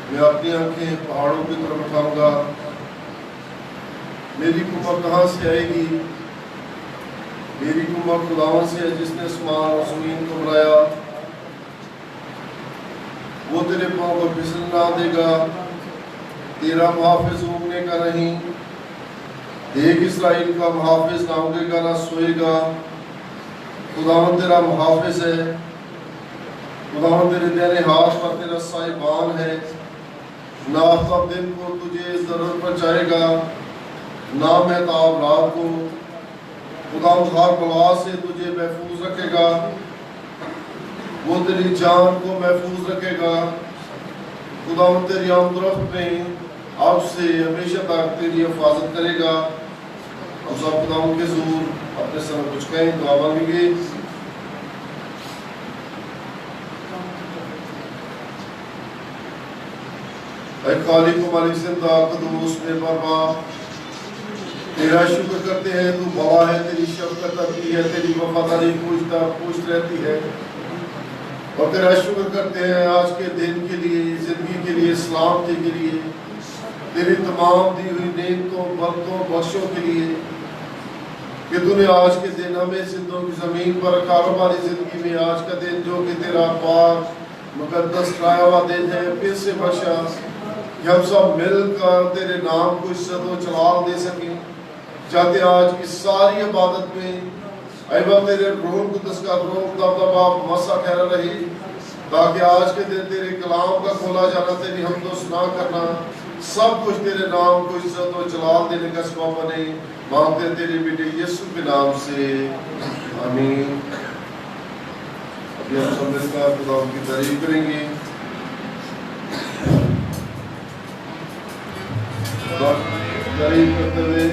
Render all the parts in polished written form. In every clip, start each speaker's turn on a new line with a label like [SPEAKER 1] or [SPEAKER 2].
[SPEAKER 1] मैं अपनी आंखें पहाड़ों की तरफ उठाऊंगा। मेरी कुव्वत कहाँ से आएगी? मेरी कुव्वत खुदावन से है जिसने आसमान और ज़मीन को बनाया। वो तेरे पाँव को फिसल ना देगा, तेरा मुहाफिज ऊँघने का नहीं। देख इस्राएल का मुहाफिज ना ऊँघेगा ना सोएगा। खुदावन तेरा मुहाफिज है, खुदावन तेरे दाहिने हाथ पर तेरा साहिबान है। ना आफ़ताब दिन को तुझे ज़रूर पहुँचाएगा, ना महताब रात को। खुदावन हर बला से तुझे महफूज रखेगा, वो तेरी जान को महफूज रखेगा। खुदावन तेरी आमदरफ्त में अब से हमेशा तक तेरी हिफाजत करेगा। हम सब खुदावन के ज़ूर अपने सर कुछ कहें, दुआ मांगेंगे। खालिक को मालिक ज़िंदा क़ुद्दूस बेपरवा, तेरा शुक्र करते हैं, तू बड़ा है, तेरी शफ़क़त अति है, तेरी वफ़ादारी पूछता रहती है। और तेरा शुक्र करते हैं आज के दिन के लिए, ज़िंदगी के लिए, सलामती के लिए, तेरी तमाम दी हुई नेमतों बरकतों बख्शों के लिए कि तूने आज के दिन हमें जिंदों की ज़मीन पर कारोबारी ज़िंदगी में आज का दिन जो कि तेरा पाक मुकद्दस लाया हुआ दिन है फिर से बख्शा कि हम सब मिलकर तेरे नाम को इज्जत व जलाल दे सकें। चाहते आज की सारी इबादत में अयबा तेरे रूह कुद्दस का रूह दबदबा मसा ठहरा रहे, ताकि आज के दिन तेरे कलाम का खोला जाना, तेरी हमदो सुना करना, सब कुछ तेरे नाम को इज्जत और जलाल देने का सबब बने। मांगते तेरे बेटे यीशु के नाम से, आमीन। अभी हम सब मिलकर खुदा की तारीफ करेंगे। तारीफ करते हुए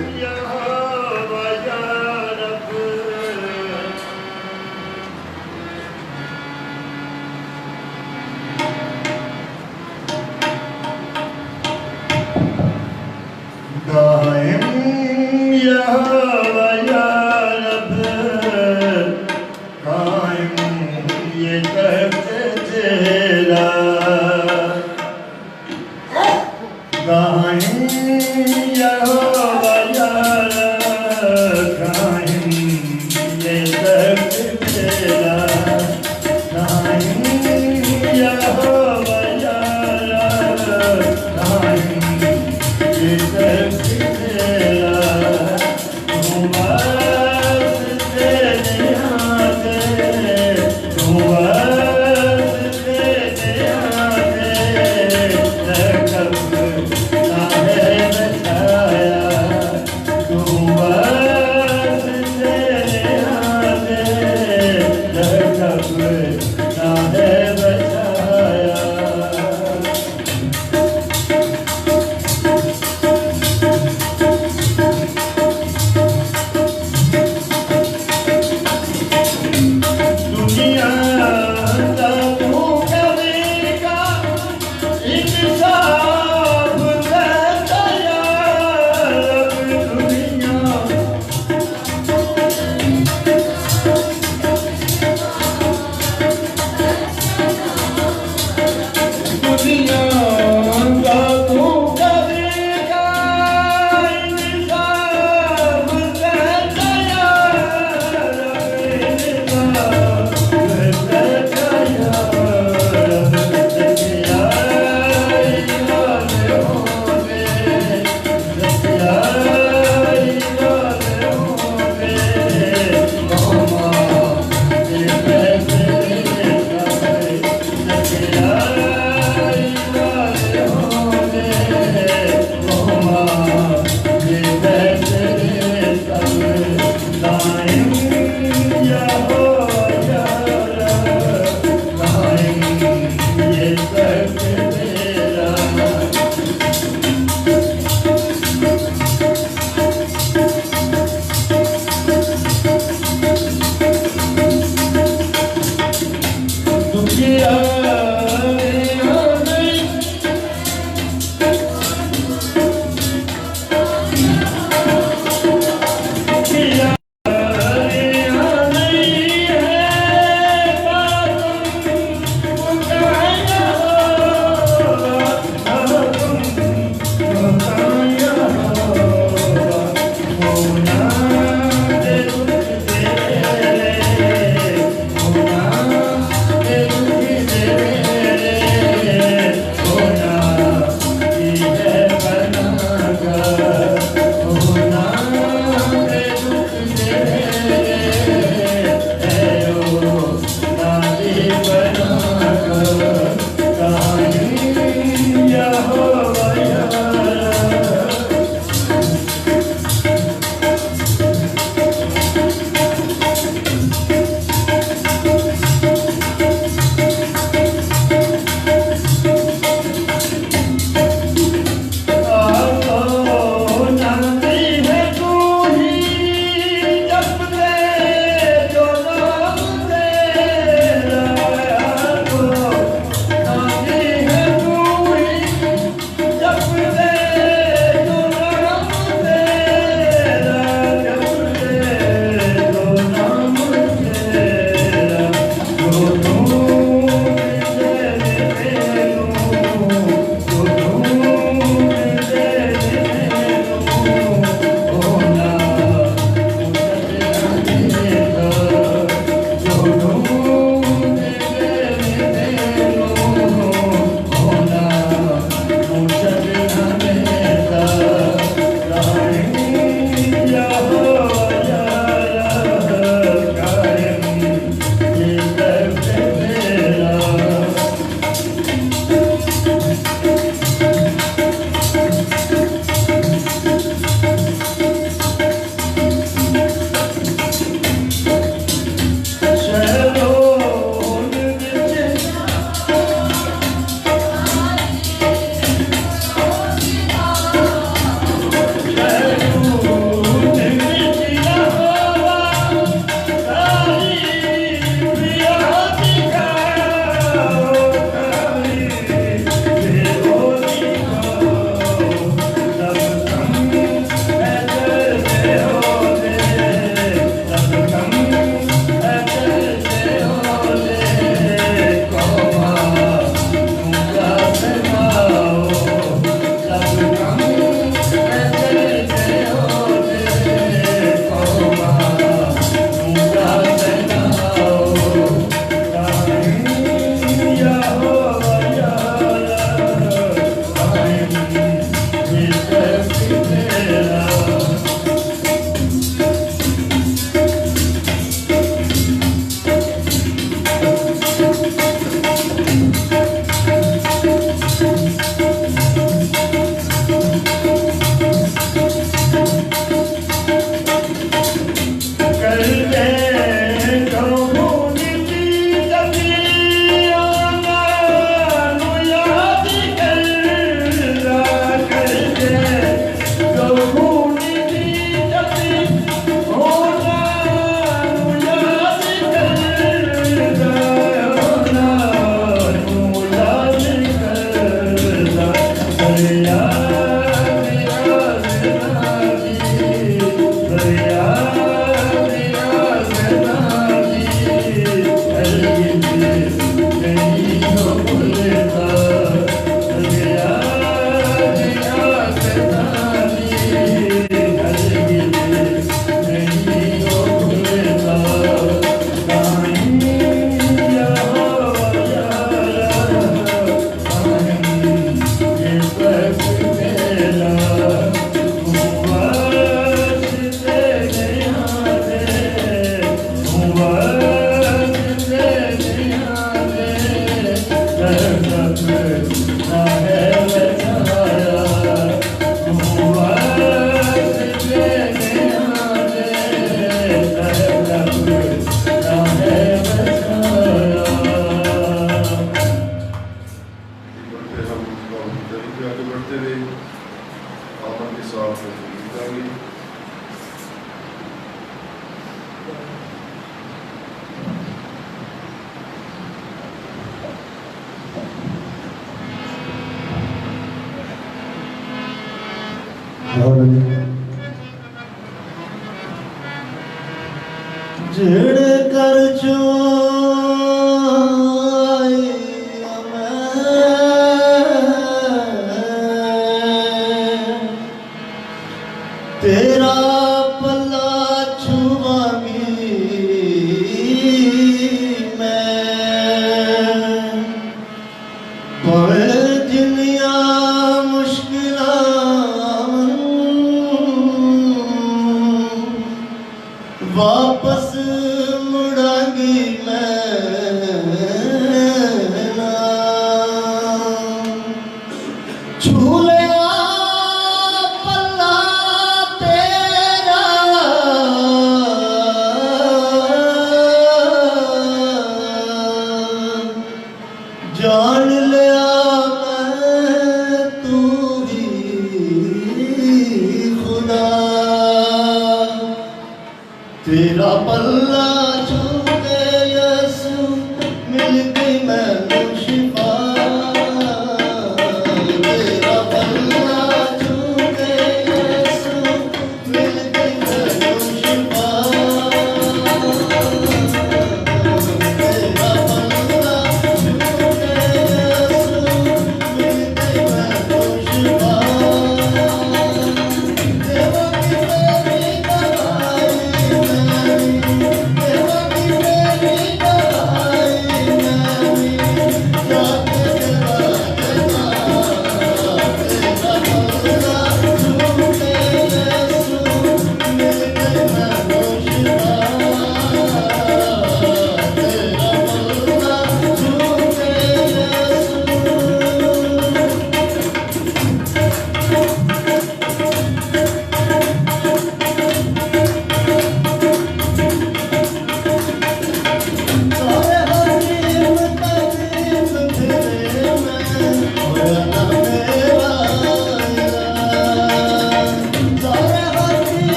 [SPEAKER 2] जिड़ कर तेरा पल्ला छुआंगी मैं पवे जिनिया मुश्किल वापस मुड़ांगी मैं छूले पल्ला तेरा जान लिया मैं तू ही खुदा तेरा पल्ला छूटे यसू मिल गई मैं शिफा तेरा पल्ला छूटे यसू मिल गई मैं शिफा तेरा पल्ला छूटे यसू मिल गई मैं शिफा देवा की मेरी दवाई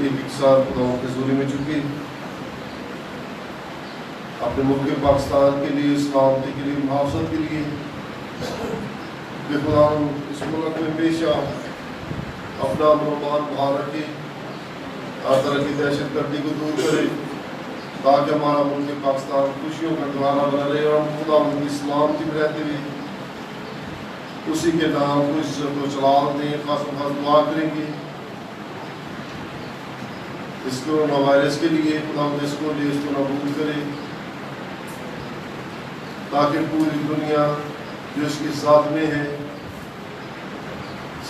[SPEAKER 1] एक साल खुदाओं के ज़ूरी में चुकी, अपने मुल्क पाकिस्तान के लिए, सलामती के लिए, मुहाफ़ज़त के लिए कि खुदा इस मुल्क में हमेशा अपना अमन बाहर रखे, हर तरह की दहशत गर्दी को दूर करे, ताकि हमारा मुल्क पाकिस्तान खुशियों का द्वारा बना रहे और हम खुदा उनकी सलामती में रहते हुए उसी के नाम को इज्जत को जलाल दें। खास दुआ करेंगे इस कोरोना वायरस के लिए, खुदा इसको नाबूद करे, ताकि पूरी दुनिया जो इसकी साथ में है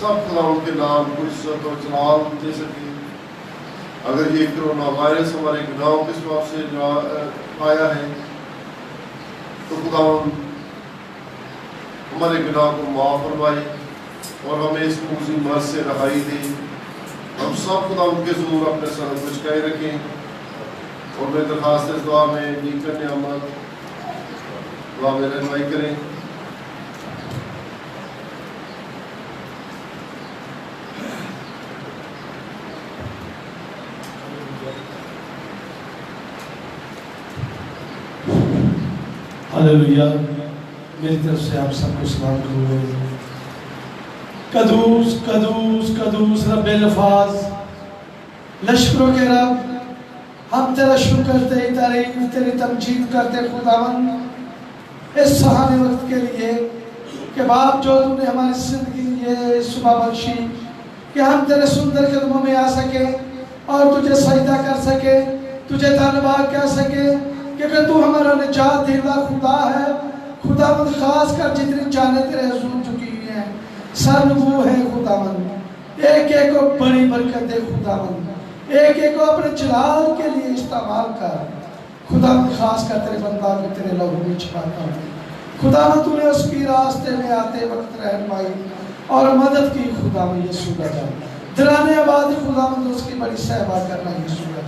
[SPEAKER 1] सब खुदा उनके नाम को इज्जत और जलाल दे सके। अगर ये कोरोना वायरस हमारे गुनाहों के सबब से आया है तो खुदा हमारे गुनाह को माफ़ फरमाए और हमें इस मूजी मर्ज से रहाई दे। हम सब खुदा उनके ज़रूर अपने सर बचकाए रखें और मैं दरखास्त इस दुआ में नीकर नियामत दुआ में रहनुमाई करें।
[SPEAKER 3] हालेलुया। मेरी तरफ से आप सबको सलाम करूँगा। कदूस कदूस कदूस रब्बिल अल्फाज, लश्करों के रब, हम तेरा शुक्र करते, तारीफ तेरी तमजीद करते खुदावन इस सहाने वक्त के लिए कि बाप जो तूने हमारी जिंदगी ये सुबह बख्शी कि हम तेरे सुंदर कदमों में आ सके और तुझे सजदा कर सके, तुझे धन्यवाद कह सके क्योंकि तू हमारा निजात देने खुदा है। खुदावंद खास कर जितनी जाने तेरे हुजूर झुकी हुई हैं सब वो है खुदावंद, एक एक को बड़ी बरकत दे खुदावंद, एक एक को अपने जलाल के लिए इस्तेमाल कर खुदावंद। खास कर तेरे बंदा को तेरे लहू में छिपाता हूँ खुदावंद, तूने उसकी रास्ते में आते वक्त रहनुमाई और मदद की खुदावंद। यीशु का दिलाने आबाद खुदावंद उसकी बड़ी सहबा करना यीशु का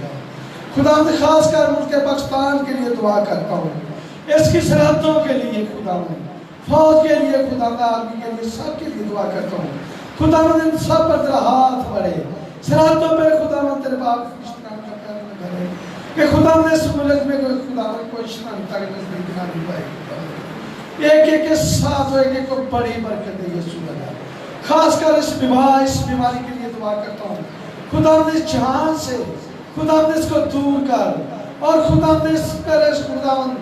[SPEAKER 3] खुदावंद। खास कर मुल्क पाकिस्तान के लिए दुआ करता हूँ, इसकी सरहदों के लिए खुदावंद, फौज के लिए खुदावंद, आर्मी के लिए, सब के लिए दुआ करता हूँ खुदावंद। इन सब पर तेरा हाथ बढ़े, सरहदों पे खुदावंद तेरे बाप कि खुदावंद इस मुल्क में कोई खुदावंद कोई शरारत तक नजदीक ना नहीं पाए। एक एक के साथ एक एक को बड़ी बरकत दे यीशु का। खास कर इस बीमारी के लिए दुआ करता हूँ खुदावंद, इस जहान से खुदावंद इसको दूर कर और खुदावंद इस पर इस खुदावंद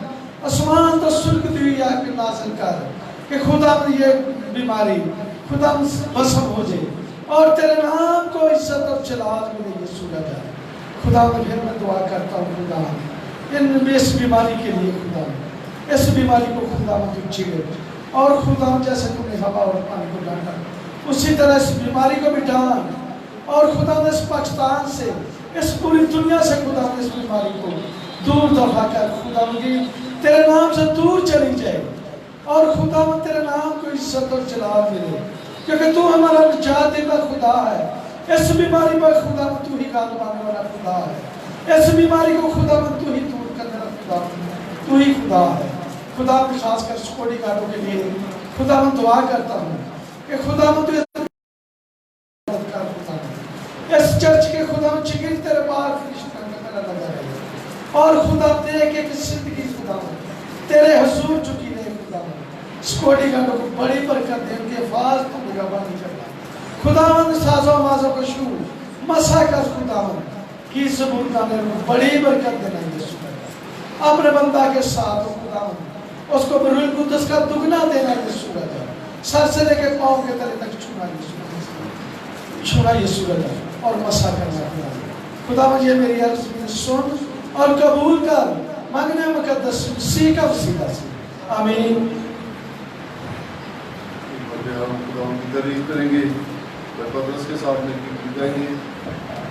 [SPEAKER 3] आसमान तो सुर्खती हुई आग नाज़िल कर कि खुदावंद ये बीमारी खुदावंद भस्म हो जाए और तेरे नाम को इज्जत और जलाल मिले यीशु का खुदावंद। फिर मैं दुआ करता हूँ खुदावंद इस बीमारी के लिए खुदावंद, इस बीमारी को खुदावंद तू चीरे और खुदावंद जैसे तूने हवा और पानी को डांटा उसी तरह इस बीमारी को भी डाल और खुदावंद इस पाकिस्तान से, इस पूरी दुनिया से खुदावंद इस बीमारी को दूर दफा कर खुदावंद तेरे नाम से दूर चली जाए और खुदावंद तेरे नाम को इज्जत और जलाल मिले क्योंकि तू हमारा निजात देने वाला खुदा है। इस बीमारी पर खुदावंद तू ही गालिब आने वाला खुदा है, इस बीमारी को खुदावंद तू ही दूर करने वाला खुदा, तू ही खुदा है खुदावंद। खास कर सिक्योरिटी गार्डों के लिए खुदावंद दुआ करता हूँ कि खुदावंद इस चर्च के खुदावंद जिगर तेरे पास लगा रहे और खुदावंद एक एक जिंदगी खुदावंद तेरे हुजूर झुकी रहे खुदावंद। सिक्योरिटी गार्डों को बड़ी बरकत दे, उनके फाज को निगरानी करना खुदावंद। साजो माजो को शू मसा कर खुदावंद की सबूत गाने को बड़ी बरकत देना यीशु का। अपने बंदा के साथ खुदावंद उसको रूह कुद्दस का दुगना देना यीशु का। सर से लेकर पांव के तले तक छूना यीशु का और मसा करना खुदावंद। ये मेरी अर्ज सुन और कबूल कर, मांगने मुकद्दस मसीह का वसीला से आमीन।
[SPEAKER 1] हम खुदा की तारीफ करेंगे, पतरस के सामने गीत गाएंगे।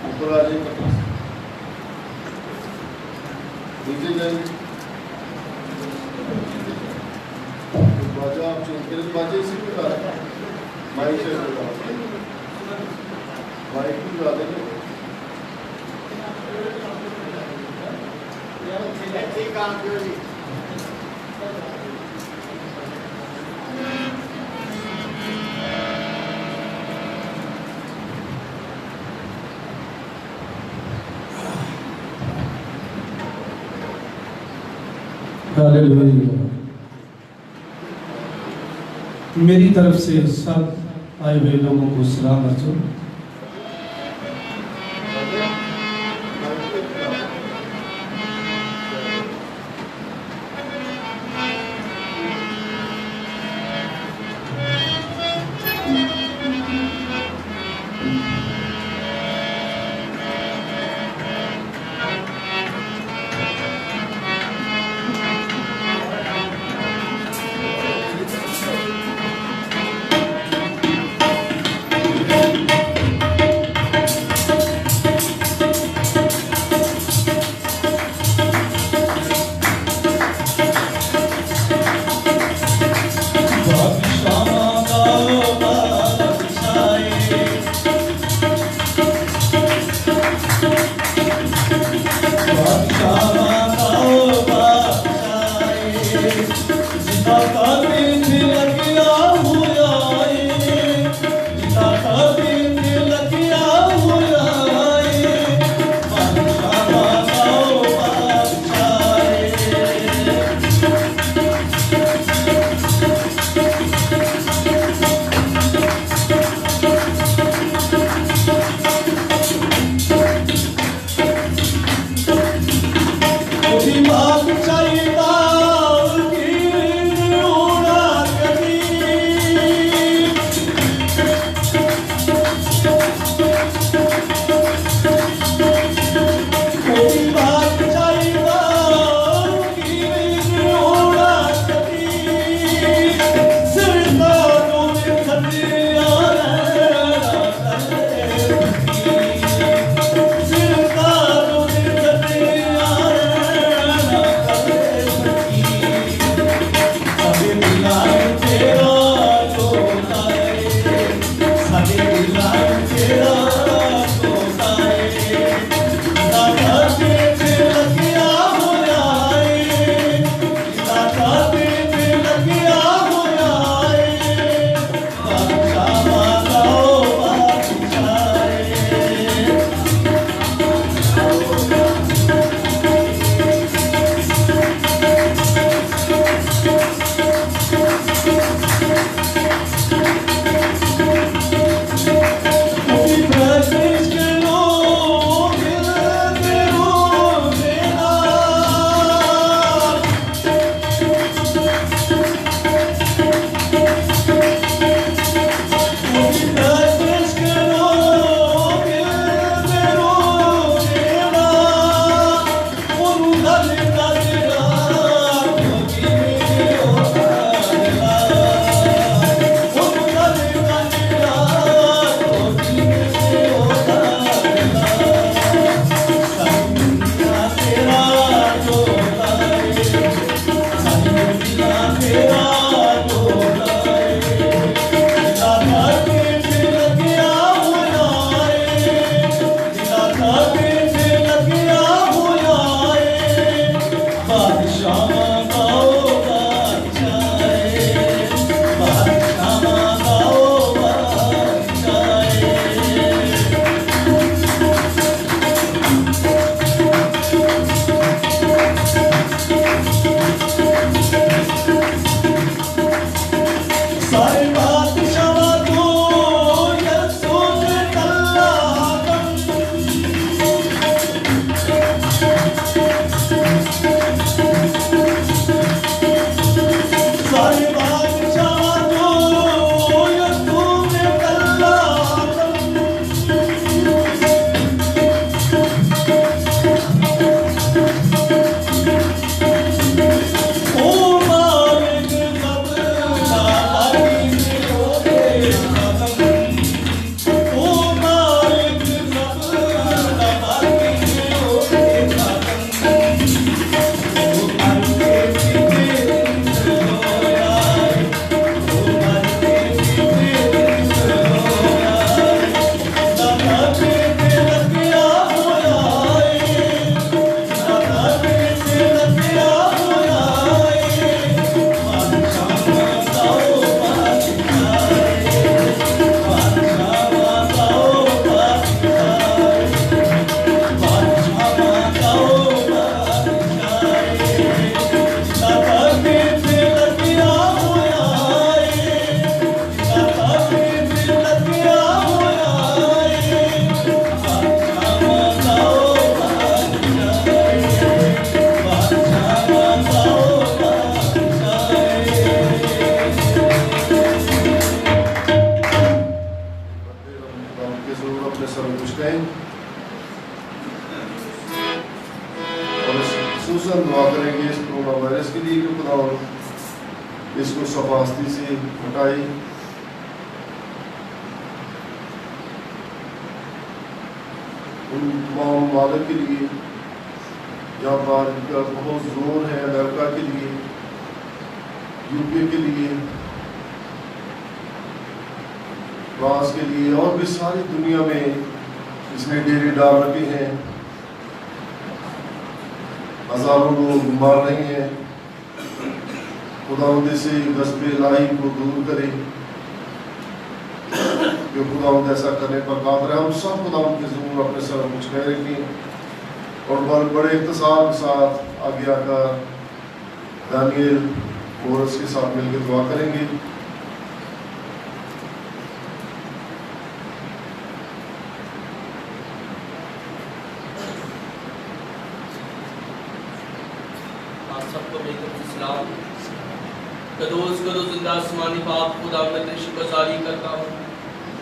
[SPEAKER 1] ऊपर आ जाइए पतरस, नीचे जाएंगे। बाजा आप चुनते बाजे इसी पे गा रहे हैं, माइक से माइक भी गा देंगे।
[SPEAKER 2] ठीक काम करिए।
[SPEAKER 3] हालेलुया। मेरी तरफ से सब आए हुए लोगों को सलाम अर्जो।
[SPEAKER 4] बात चाहिए
[SPEAKER 1] और इसको सफास्ती से हटाए। उन तमाम मालिक के लिए जहाँ पर इनका बहुत जोर है, अमेरिका के लिए, यूके के लिए, फ्रांस के लिए और भी सारी दुनिया में इसने डेरे डाल रखे हैं। हजारों लोग मर रहे हैं। खुदावंद से गस्बे लाई को दूर करे, जो खुदावंद ऐसा करने पर कादिर है। हम सब खुदावंद के ज़रूर अपने सर कुछ कह रखें और बड़े इख्तिसार के साथ आगे आकर दानियल मोरस के साथ मिलकर दुआ करेंगे।
[SPEAKER 4] कदोस कदोस जिंदा आसमानी बाप खुदा मैं तेरी शुक्रगुजारी करता हूँ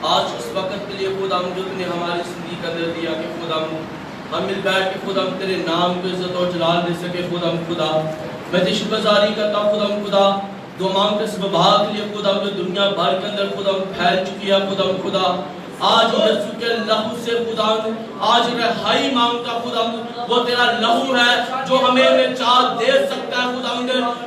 [SPEAKER 4] आज उस वक्त के लिए खुदा जो तूने हमारी जिंदगी का दर दिया कि खुदा हम मिल बैठ के खुदा तेरे नाम को इज्जत और जलाल दे सके। खुदा मैं तेरी शुक्रगुजारी करता हूँ खुदा दो मांग के इस विभाग के लिए खुदा जो दुनिया भर के अंदर खुदा फैल चुकी है। खुदा आज यीशु के लहू से खुदा आज रिहाई मांगता खुदा वो तेरा लहू है जो हमें निजात दे सकता है। खुदा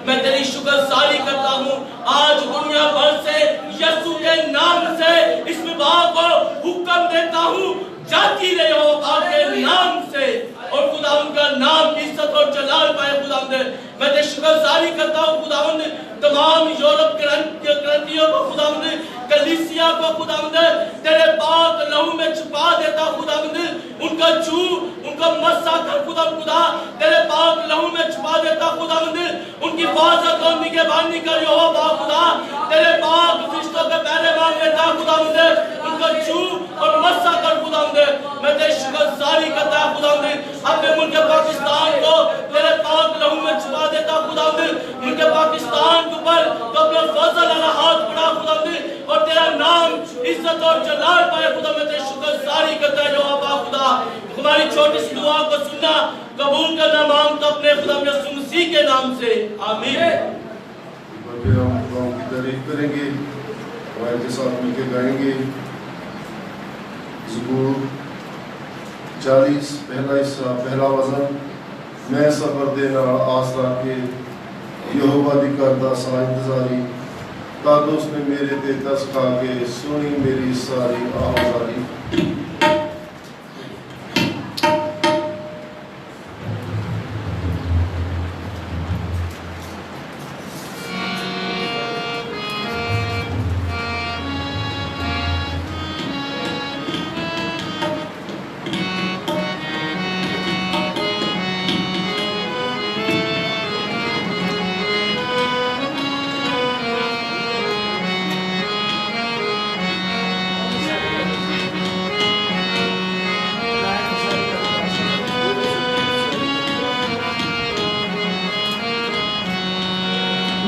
[SPEAKER 4] मैं तेरी शुक्रगुजारी करता हूँ आज दुनिया भर से यीशु के नाम से इस विभाग को हुक्म देता हूँ जाती रहे हो आपके नाम से और खुदा उनका नाम इज्जत और जलाल पाए। खुदा मैं तेरी शुक्रगुजारी करता हूँ खुदा तमाम यूरोप क्रांतियों को खुदा कलीसिया को खुदा तेरे पाक लहू में छुपा देता। खुदा उनका छू उनका मस्सा कर खुदा तेरे पाक लहू में छुपा देता। खुदा उनकी हिफाजत और निगहबानी कर यहोवा खुदा तेरे पाक फरिश्तों के पहरे मान लेता। खुदा उनका छू और मस्सा कर खुदा मैं तेरी शुक्रगुजारी करता है। खुदा अपने मुल्क पाकिस्तान को तेरे पाक लहू में छुपा देता। खुदा मुल्क पाकिस्तान के ऊपर तो अपना फजल वाला हाथ बढ़ा खुदा और तेरा नाम इज्जत और जलाल पाए। खुदा मैं तेरी शुक्रगुजारी करता है यहोवा खुदा हमारी छोटी सी दुआ को सुनना कबूल करना मांगता अपने खुदा यीशु मसीह के नाम से आमीन।
[SPEAKER 1] हम की तारीफ करेंगे और के साथ मिलकर गाएंगे ज़बूर 40 पहला हिस्सा पहला वज़न। मैं सबर देना आसरा के यहोवा दी करदा सा इंतजारी तद उसने मेरे ते दस खा के सुनी मेरी सारी आवाज़ारी।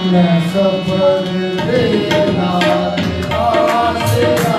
[SPEAKER 3] मैं सफर देना आसरा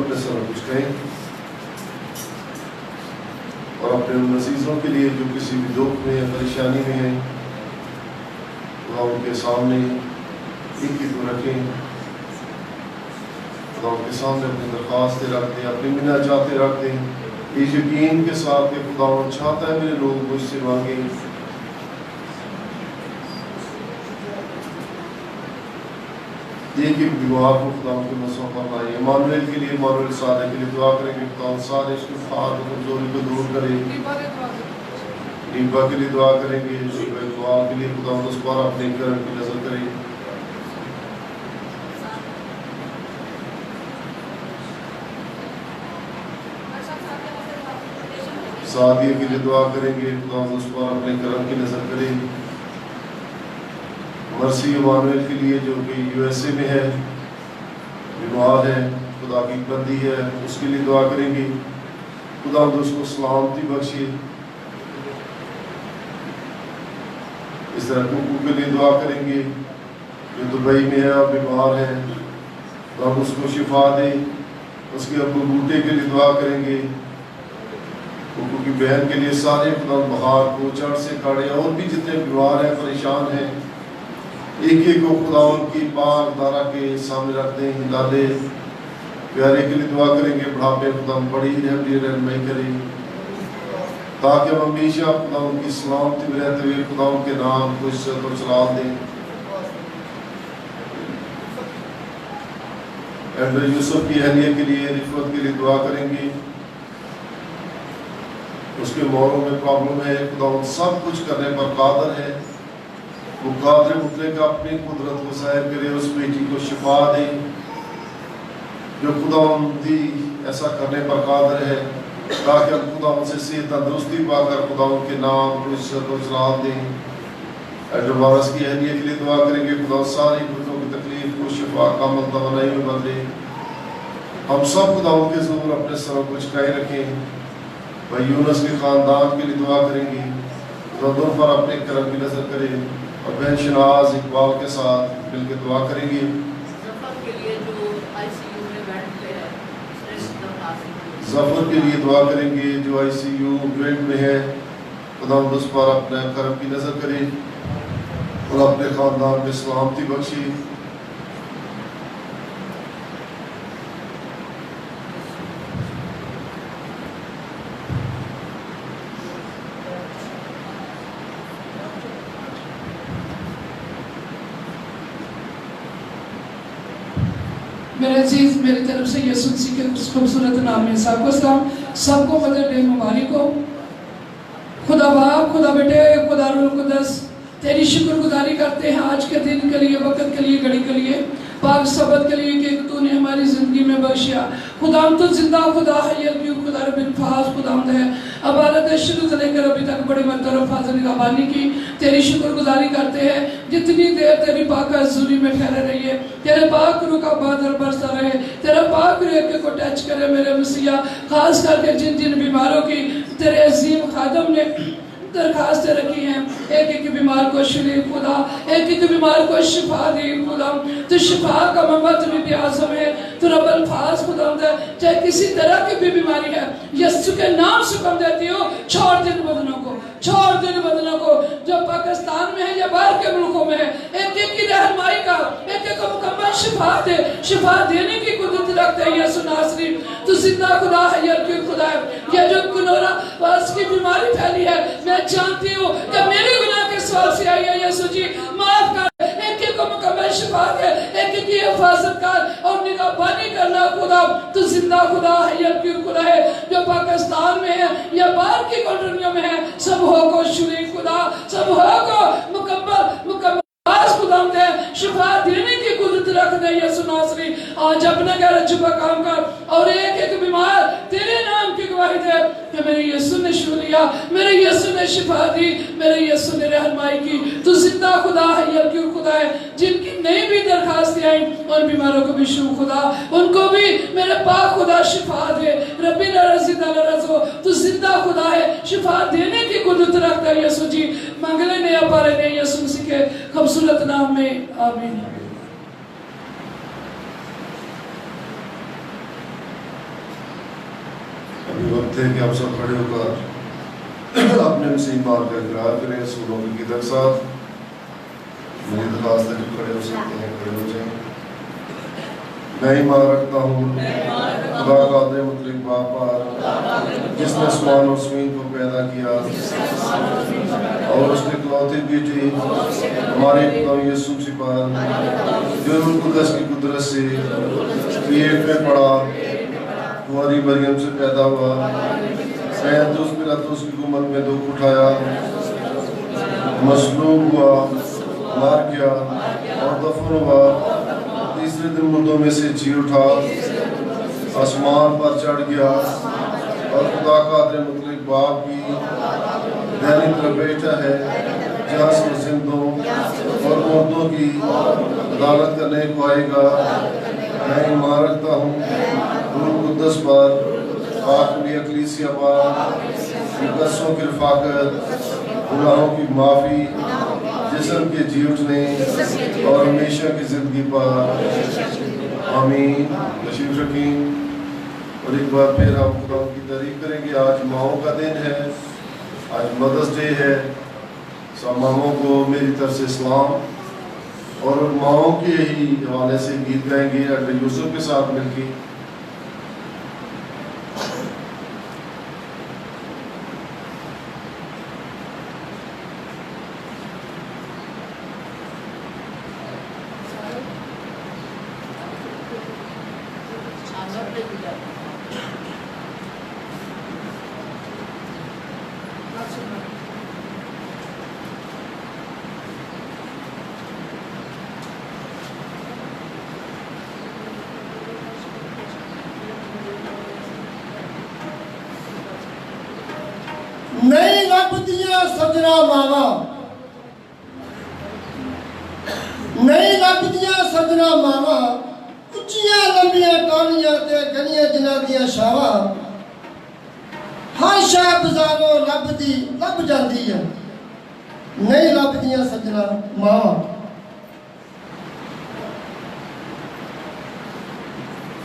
[SPEAKER 1] अपने सर कुछ कहें और अपने उन अजीज़ों के लिए जो किसी भी दुख में या परेशानी में हैं, खुदा उनके सामने एक ही तो रखें। खुदा उनके सामने अपनी दरख्वास्तें रख दें, अपनी मिन्नतें रख दें, इस यकीन के साथ कि खुदा चाहता है मेरे लोग मुझसे मांगे। एक एक बीमार को खुदा के मसों पर लाए। इमानुएल के लिए, इमानुएल सारे के लिए दुआ करेंगे, खुदा सारे इश्तिफार और कमजोरी को दूर करे। नीबा के लिए दुआ करेंगे, दुआ के लिए खुदा उस पर अपने करम की नजर करे। सादिया के लिए दुआ करेंगे, खुदा उस पर अपने करम की नजर करे। मर्सी इमानुएल के लिए जो कि यूएसए में है, बीमार है, खुदा की बंदी है, उसके लिए दुआ करेंगे, खुदा उसको सलामती बख्शे। इस तरह कुकू के लिए दुआ करेंगे जो दुबई में है और बीमार है, तो उसको शिफा दे। उसके अबू बूटे के लिए दुआ करेंगे, कुकू की बहन के लिए, सारे खुदा बहार को चढ़ से काढ़े और भी जितने बीमार हैं, परेशान हैं, एक एक को खुदा उनकी पाक दारा के सामने रखते हैं। दादे प्यारे के लिए दुआ करेंगे, बुढ़ापे खुदा बड़ी रहनुमाई करें ताकि हम हमेशा खुदा उनकी सलामती में रहते हुए खुदा उनके नाम को इज्जत और जलाल दें। एंड्रे यूसुफ की अहलिया के लिए, रिफत के लिए दुआ करेंगे, उसके मोरों में प्रॉब्लम है, खुदा उन सब कुछ करने पर कादर है। वो कादर मुतले का अपनी कुदरत को जाहिर करे, उस बेटी को शिफा दे जो खुदा दी ऐसा करने पर कादर है, ताकि हम खुदा उनसे सेहत तंदुरुस्ती पाकर खुदा उनके नाम को इज्जत और जलाल दें। एड्रोवारस की अहलिया के लिए दुआ करेंगे, खुदा सारी घुटनों की तकलीफ को शिफा कामल तवानाई में बदले। हम सब खुदा उनके ज़रूर अपने सरों को झुकाए रखें। भाई यूनुस के ख़ानदान के लिए दुआ करेंगे, खुदा पर अपने करम की नज़र करें। और बहन शनाज इकबाल के साथ मिलकर दुआ करेंगे जफर के लिए दुआ करेंगे जो ICU बेड में है, खुदा उस पर अपने करम की नज़र करे और अपने ख़ानदान में सलामती बख्शे।
[SPEAKER 3] मेरे अजीज, मेरी तरफ से यीशु मसीह के खूबसूरत नाम में सबको सलाम। सबको मदर डे मुबारक हो। खुदा बाप, खुदा बेटे, खुदा रूह कुदस, तेरी शुक्रगुजारी करते हैं आज के दिन के लिए, वक्त के लिए, घड़ी के लिए, पाक सबद के लिए कि तूने हमारी ज़िंदगी में बख्शिया। खुदा तो जिंदा खुदा है, ये खुदा रबिल फाज खुदा है। अबारत शुरू से लेकर अभी तक बड़ी मरतबा फाज़ल निगहबानी की तेरी शुक्रगुजारी करते हैं। जितनी देर तेरी पाक हज़ूरी में ठहरे रहिए, तेरे पाक रूह का बादल बरसता रहे, तेरा पाक रूह को टच करे मेरे मसीहा। खास करके जिन जिन बीमारों की तेरे अजीम खादम ने दरखास्तें रखी हैं, एक एक बीमार को शिफा खुदा, एक एक बीमार को शिफा दे खुदा। तो शिफा का ममत भी आज़म है, तो रब्बुल फाज़ खुदा है। चाहे किसी तरह की भी बीमारी है, यीशु के नाम से कम देती हो, छोड़ दे बदनों को, छोड़ दे बदनों को जो पाकिस्तान में है या बाहर के मुल्कों में है। एक एक की रहनुमाई का, एक एक को मुकम्मल शिफा दे, शिफा देने की कुदरत रखते हैं यीशु नासरी। तो जिंदा खुदा है, यकीन खुदा है। ये जो कोरोना वायरस की बीमारी फैली है, मैं जानती हूँ कि मेरे गुनाह के सवाल से आई है यीशु जी, माफ कर। एक एक को मुकम्मल शिफा दे, एक एक की हिफाजत कर और निगहबानी करना खुदा। तो जिंदा खुदा है, यकीन खुदा है। जो पाकिस्तान में है या बाहर की कंट्रियों में है, सब हो को शुरू खुदा, सब हो को मुकम्मल खुदा दे, शिफा देने की कुदरत रख दे यीशु नासरी। आज अपने घर चुपा काम कर और एक एक बीमार तेरे नाम की गवाही दे कि मेरे यीशु ने छू लिया, मेरे यीशु ने शिफा दी, मेरे यीशु ने रहनुमाई की। तो जिंदा खुदा है, यकीन खुदा है। जिनकी नई भी दरखास्तें आई उन बीमारों को भी शू खुदा, उनको भी मेरे पाक खुदा शिफा दे। रब्बी रज़ो, तो जिंदा खुदा है, शिफा देने की कुदरत रखता है यीशु जी। मंगले ने अपारे ने यीशु मसीह के खूबसूरत नाम में, आमीन।
[SPEAKER 1] अभी वक्त है कि आप सब खड़े होकर अपने मसीह ईमान का इकरार करें सूरों की किदर साथ। मेरी दरख्वास्त है जो खड़े हो सकते हैं खड़े हो जाएं। मैं ईमान रखता हूँ खुदा कादिर मुतलक बाप पर जिसने आसमान और ज़मीन को पैदा किया और उसके इकलौते बेटे हमारे खुदा यीशु मसीह पर जो रूह कुदस की कुदरत से पेट में पड़ा कुंवारी मरियम से पैदा हुआ सैयदुस पिलातुस की हुकूमत में दुख उठाया मसलूब हुआ मार गया और दफन हुआ तीसरे दिन मुर्दों में से जी उठा आसमान पर चढ़ गया और खुदा कादिर मुतलक बाप की दाहिनी तरफ बैठा है जहाँ से जिंदों और मुर्दों की अदालत करने को आएगा। मैं ईमान रखता हूँ रूह कुद्दस पर आखिरी अकलीसिया पर मुकद्दसों की रफ़ाकत गुनाहों की माफ़ी जिस्म के जी उठने और हमेशा की ज़िंदगी पर आमीन। तशरीफ रखें और एक बार फिर हम खुदा की तारीफ करेंगे। आज माओं का दिन है, आज मदर्स डे है। सब माओं को मेरी तरफ से सलाम और माओं के ही हवाले से गीत गाएंगे डॉक्टर यूसुफ के साथ मिलकर।
[SPEAKER 5] नहीं लभदियां सजना मावा नहीं लभदियां सजना मावा उच्चियां लंबियां टालियां ते गलियां जिन्हां दियां छावां हर शै बाजारों लभ जाती है नहीं लभदियां सजना मावा।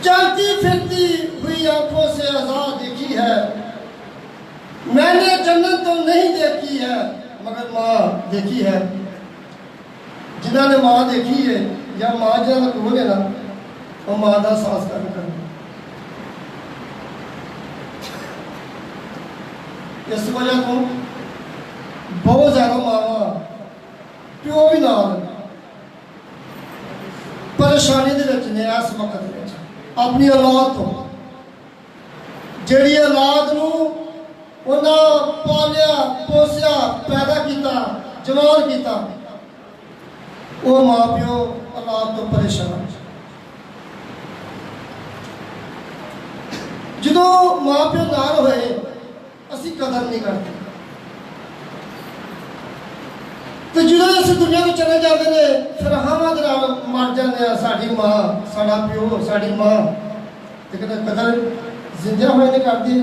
[SPEAKER 5] चलती फिरती हुई आंखों से आजाद देखी है मैंने जन्नत तो नहीं देखी है मगर माँ देखी है। जिन्होंने ने माँ देखी है या माँ जिन्होंने कोल है ना वो माँ का एहसास करना। इस वजह तो बहुत ज्यादा मावा प्यो भी नाल परेशानी दे विच ने इस वक्त दे विच अपनी औलाद तो जिहड़ी औलाद नूं उन्हां पालिया पोसिया पैदा किया जवान किया वो माँ प्यो औलाद तो परेशान। जो माँ प्यो नाल होए असी कदर नहीं करते तो जो इस दुनिया में चले जाते हैं फिर हम मर जाते हैं साड़ी माँ साड़ा प्यो साड़ी माँ लेकिन कदर जिंदा हुए नहीं करती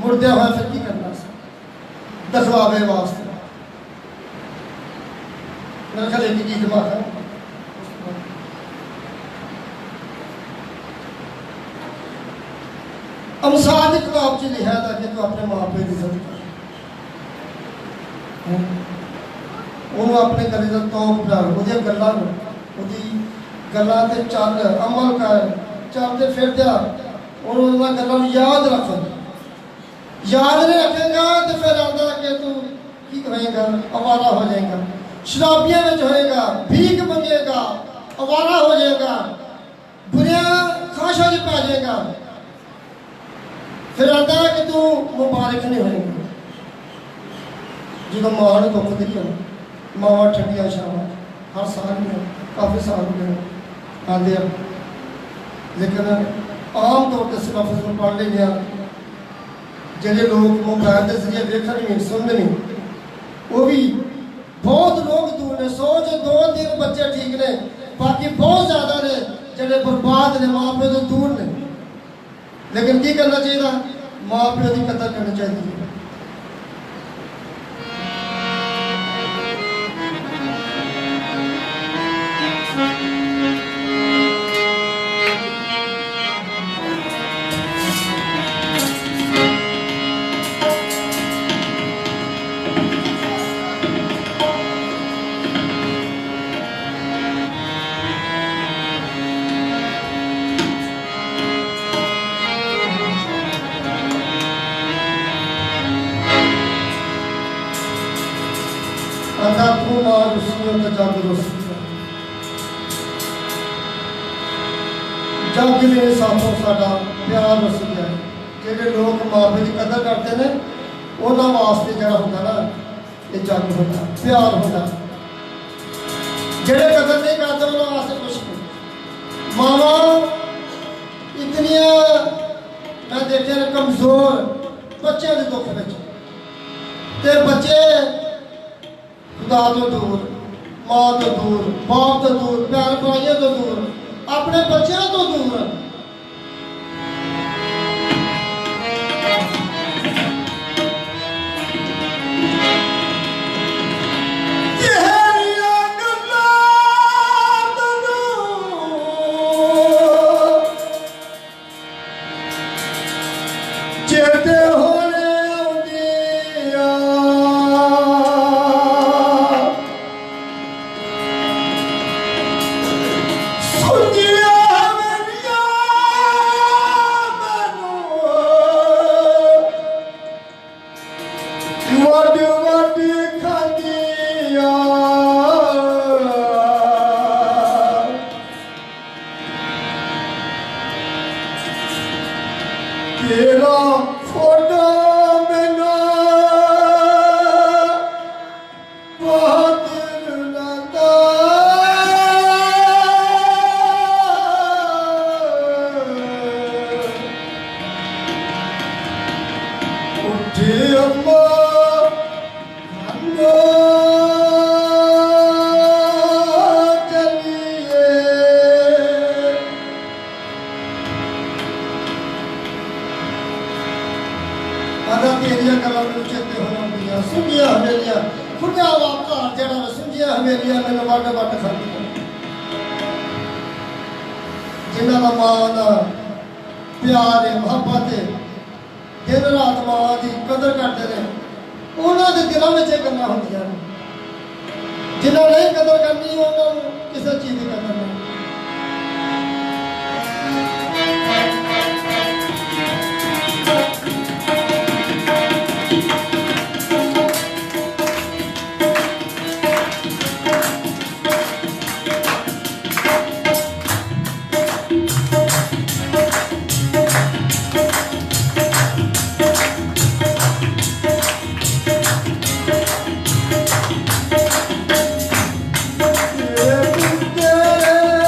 [SPEAKER 5] मुर्दे हुए फिर की करना दखवावे वास्ते मेरे ख्याल एक ही दिमाग है। अमसाल की किताब च लिखा था कि तू अपने माँ प्यो की इज्जत कर उन्होंने अपने गले का तोप डाल वो गल्लां ते चल अमल कर चलते फिरदे उन्होंने गल्लां याद रख याद नहीं रखेगा तो फिर आता कि तू की करेगा आवारा हो जाएगा शराबियां में होएगा भीख मंगेगा आवारा हो जाएगा बुरिया खाशा च पै जाएगा फिर आता है कि तू मुबारक नहीं होएगा। जो माँ ने दुख दी है मावा ठंडिया छावा हर साल में काफ़ी साल में आते हैं लेकिन आम तौर पर सिर्फ उसमें पढ़ लेंगे जिहड़े लोग मोबाइल के जरिए देखते नहीं सुनते नहीं वो भी बहुत लोग दूर ने 100 च 2-3 बच्चे ठीक ने बाकी बहुत ज़्यादा ने जिहड़े बर्बाद ने माँ प्यो तो दूर ने। लेकिन की करना चाहिए माँ प्यो की कदर करनी चाहिए। जग रुस गया। जग ने साथों साडा प्यार रुस गया। जेडे लोग माफी की कदर करते हैं उन्होंने वास्ते जरा होंदा ना ये जग होंदा प्यार होंदा। जेडे कदर नहीं करते उन्होंने वास्ते कुछ नहीं। मावा इतनिया मैं देखे कमजोर बच्चों के दुख में ते बच्चे खुदा तो दूर, माँ तो दूर, बाप तो दूर, भैन भाइयों तो दूर, अपने बच्चों तो दूर। चेते होने आउंदिया सुनिया मेरिया मैनू वड वड खांदिया तेरा फोड़ा मैना बहुत रुलाता उठे अम्मा खाना चलिए। आधा तेरिया गला में चेते होना दिया सुनिया हमेलिया खुदा वापा जड़ा सुनिया हमेलिया मैंने वड वड खाती जिन्ना दा मां दा प्यार है मोहब्बत है दिन रात मां की कदर करते रहे उन्होंने दिलों में ये गल्लां होंदियां जिन्होंने नहीं कदर करनी उन्होंने किसी चीज़ की कदर नहीं। तेरे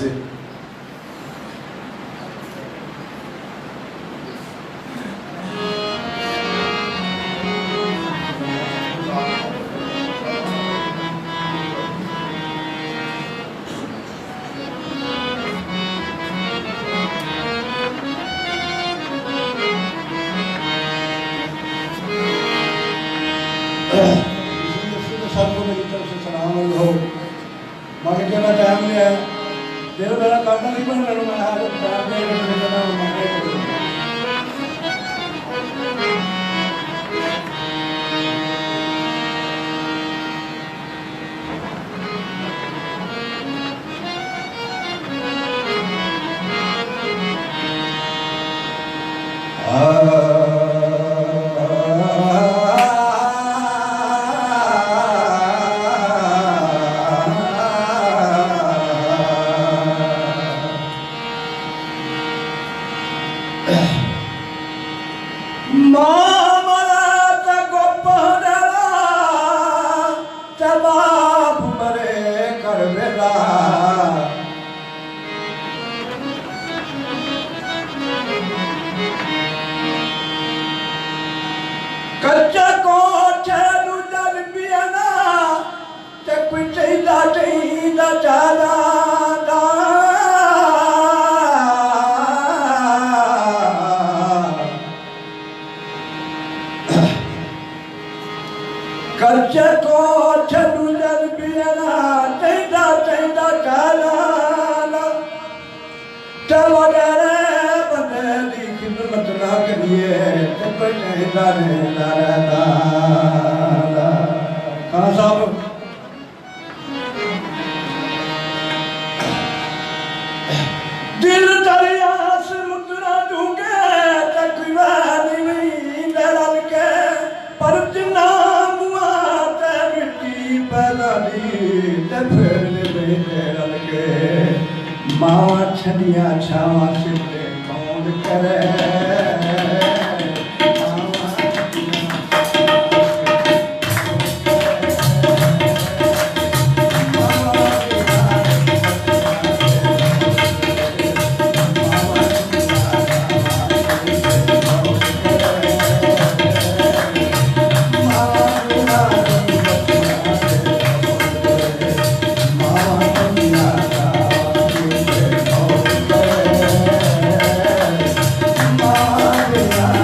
[SPEAKER 1] से।
[SPEAKER 6] सबको मेरी तरफ से सलाम हो। बाकी जरा टाइम लिया है, तेरे मेरा करना नहीं बन रहा, मैं आज टाइम नहीं बन रहा, मैं दिल दरिया समुद्रा डूंगे तकवानी दरल के पर जिना मुआ ते मिट्टी पैदा दी ते फिर दरल के मावा छड़िया छावा सिद्धे कौन करे Yeah.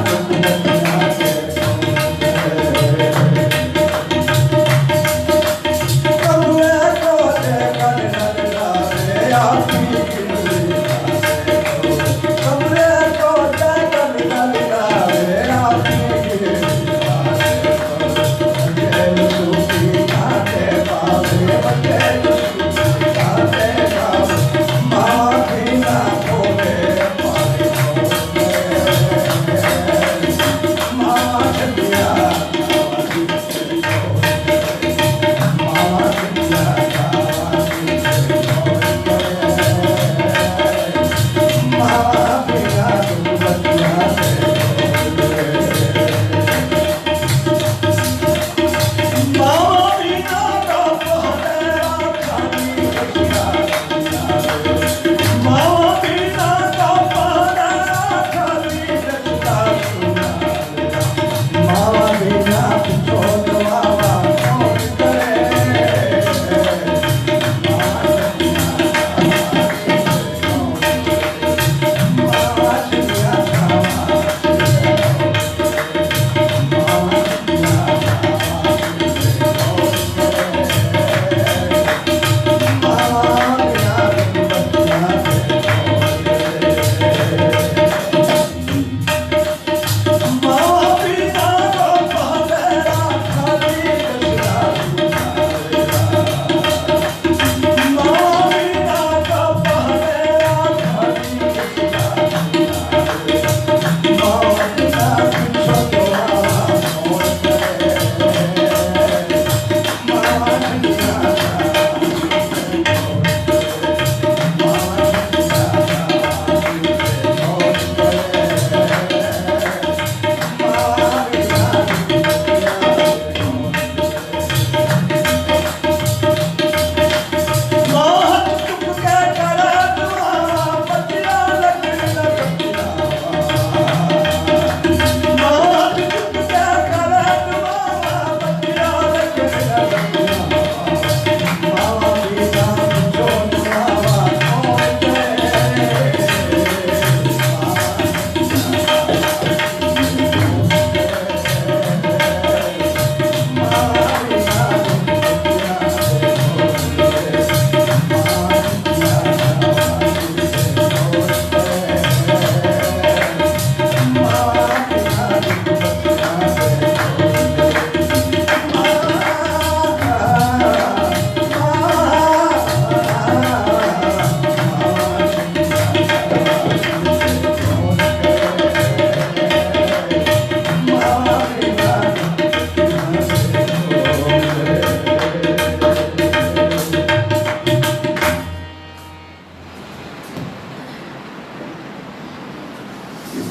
[SPEAKER 1] इस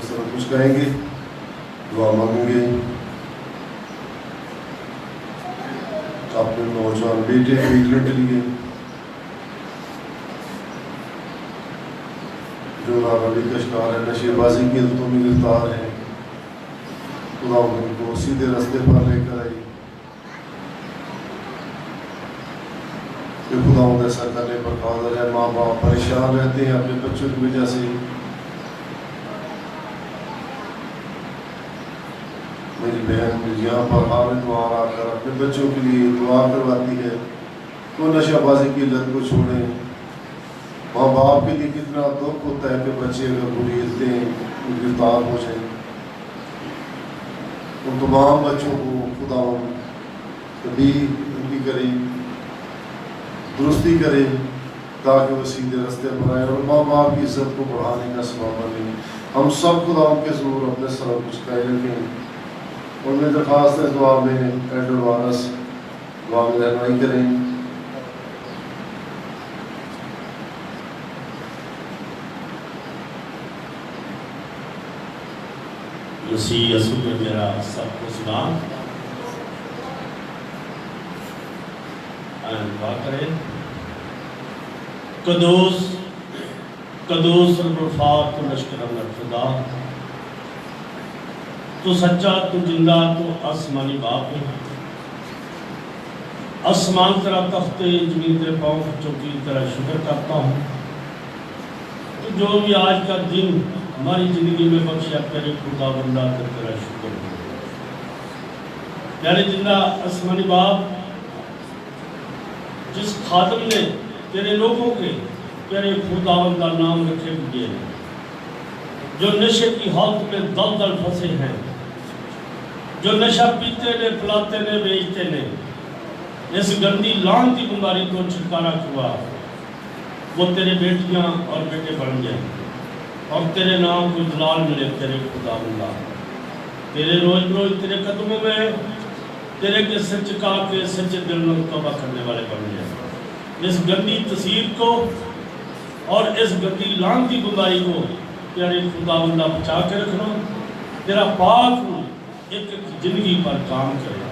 [SPEAKER 1] सब कुछ कहेंगे, दुआ मांगेंगे। अपने नौजवान बेटे बेटियों के लिए जो नारावी का शिकार है, नशेबाजी की आदतों में गिरफ्तार है, खुदा उनको सीधे रास्ते पर लेकर आई कि खुदा ऐसा करने पर कादर है। माँ बाप परेशान रहते हैं अपने बच्चों की वजह से। मेरी बहन यहाँ पर हाल दुआ आकर अपने बच्चों के लिए दुआ करवाती है तो नशाबाजी की लत को छोड़े। माँ बाप के लिए कितना दुख होता है कि बच्चे अगर बुरी आदतें गिरफ्तार हो जाए। उन तमाम बच्चों को खुदा कभी उनकी करे, दुरुस्ती करे ताकि वो सीधे रास्ते पर आए और माँ बाप की इज्जत को बढ़ाने का सबब बने। हम सब खुदा के जरूर अपने सर कुछ कह रखें। उनमें दरखास्त है दुआ में एडर वारस दुआ में रहनुमाई करें।
[SPEAKER 7] मसीह यीशु में मेरा सबको सलाम। दुआ करें। कदूस कदूस रफ़ात तो लश्कर खुदा, तो सच्चा, तो जिंदा, तो आसमानी बाप है। आसमान तेरा तख्त है, जमीन तेरे पाँव की चौकी, तेरा शुक्र करता हूँ तो जो भी आज का दिन हमारी ज़िंदगी में बख्शा तेरे खुदा बंदा कर तेरा शुक्र हो। प्यारे जिंदा आसमानी बाप, जिस खादम ने तेरे लोगों के प्यारे खुदावंद का नाम रखे हुए हैं, जो नशे की हालत में दल दल फंसे हैं, जो नशा पीते ने, पिलाते ने, बेचते ने, इस गंदी लान की बीमारी को छुटकारा हुआ, वो तेरे बेटियां और बेटे बन जाए और तेरे नाम को जलाल मिले। तेरे खुदावंदा तेरे रोज रोज तेरे कदमों में तेरे के सच का के सच्चे दिल में तौबा करने वाले बन जाए। इस गंदी तस्वीर को और इस गंदी लान की बीमारी को प्यारे खुदावंदा बचा के रखना। तेरा पाक एक जिंदगी पर काम करे।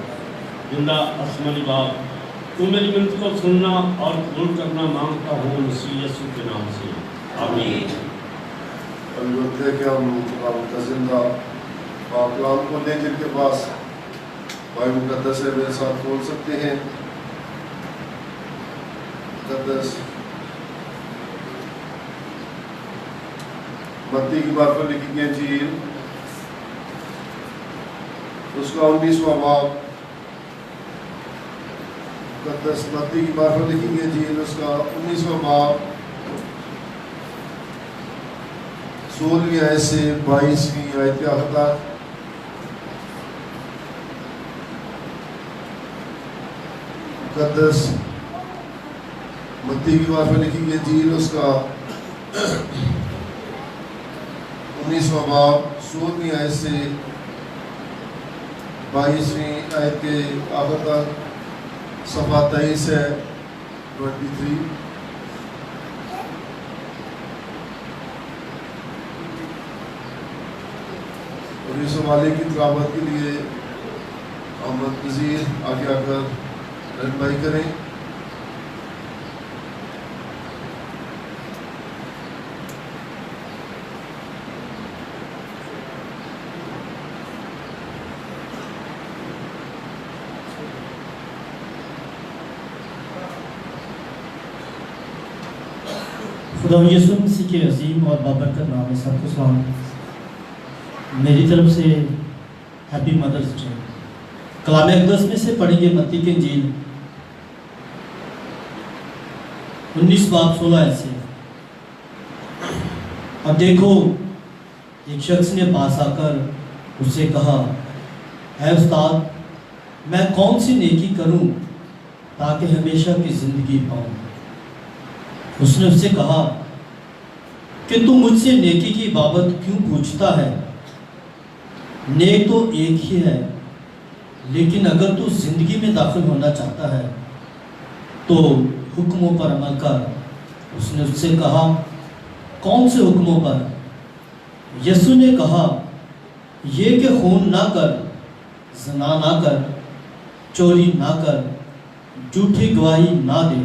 [SPEAKER 7] जिंदा आसमानी बाप, तू मेरी मिन्नत को सुनना और कबूल करना मांगता हूँ मसीह यीशु के नाम से, आमीन।
[SPEAKER 1] वक्त है कि हम का जिंदा कलाम को ले जिनके पास बाइबल मुकद्दस है मेरे साथ बोल सकते हैं। मुकद्दस मत्ती की बात पर लिखी गई इंजील उसका 19वां बाब, मुकद्दस मत्ती की बात पर लिखी गई इंजील उसका 19वां बाब 16वीं आयत से 22वीं आयत तक। मुकद्दस मत्ती की बात पर लिखी गई इंजील उसका 19वां बाब 16वीं आयत से 22वीं आयत के आखिर तक, सफ़ा 23 है 23। और इस हवाले की तिलावत के लिए अहमद नज़ीर आगे आकर रहनुमाई करें।
[SPEAKER 8] खुदा यीशु मसीह के अजीम और बाबरकत नाम में सबको सलाम। मेरी तरफ से हैप्पी मदर्स डे। कलाम अक़दस में से पढ़ेंगे मत्ती की इंजील 19 बाब 16 से। अब देखो, एक शख्स ने पास आकर उससे कहा, है उस्ताद, मैं कौन सी नेकी करूं ताकि हमेशा की जिंदगी पाऊं। उसने उससे कहा कि तू मुझसे नेकी की बाबत क्यों पूछता है? नेक तो एक ही है, लेकिन अगर तू जिंदगी में दाखिल होना चाहता है तो हुक्मों पर अमल कर। उसने उससे कहा, कौन से हुक्मों पर? यीशु ने कहा, ये कि खून ना कर, ज़ना ना कर, चोरी ना कर, झूठी गवाही ना दे,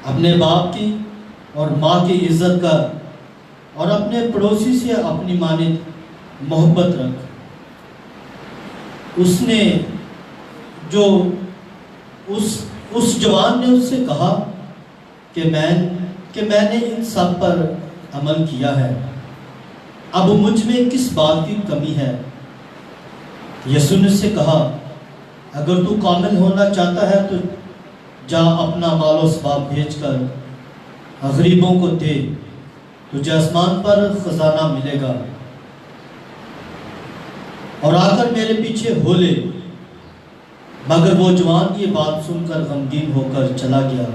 [SPEAKER 8] अपने बाप की और माँ की इज्जत कर, और अपने पड़ोसी से अपनी मानित मोहब्बत रख। उसने जो उस जवान ने उससे कहा कि मैंने इन सब पर अमल किया है, अब मुझ में किस बात की कमी है? यीशु ने उससे कहा, अगर तू कामिल होना चाहता है तो जा अपना मालो सबाब बेचकर गरीबों को दे, तुझे आसमान पर खजाना मिलेगा, और आकर मेरे पीछे हो ले। मगर वो जवान ये बात सुनकर गमगीन होकर चला गया,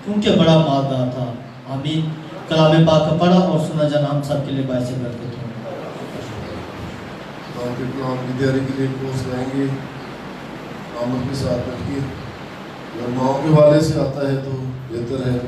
[SPEAKER 8] क्योंकि बड़ा मालदार था। आमीन। कलाम पाक पढ़ा और सुना जाना हम सब के लिए बायसे बरकत हो।
[SPEAKER 1] आपके कलाम की तैयारी के लिए कोर्स रहेंगे, आमद के साथ रखिए। अगर माओ के वाले से आता है तो बेहतर है।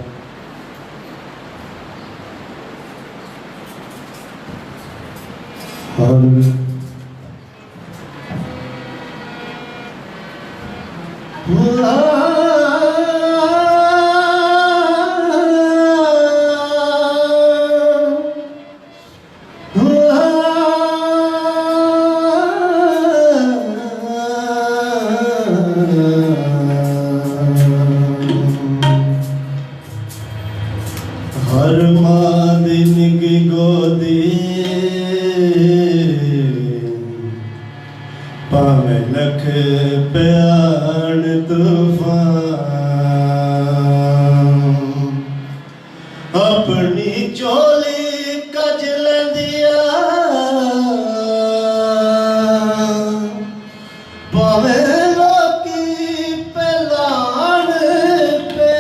[SPEAKER 6] हर माँ दिन की गोदी पावे लख प्याण तूफान, अपनी चोली कजल दिया पावे लोकी पलाण पे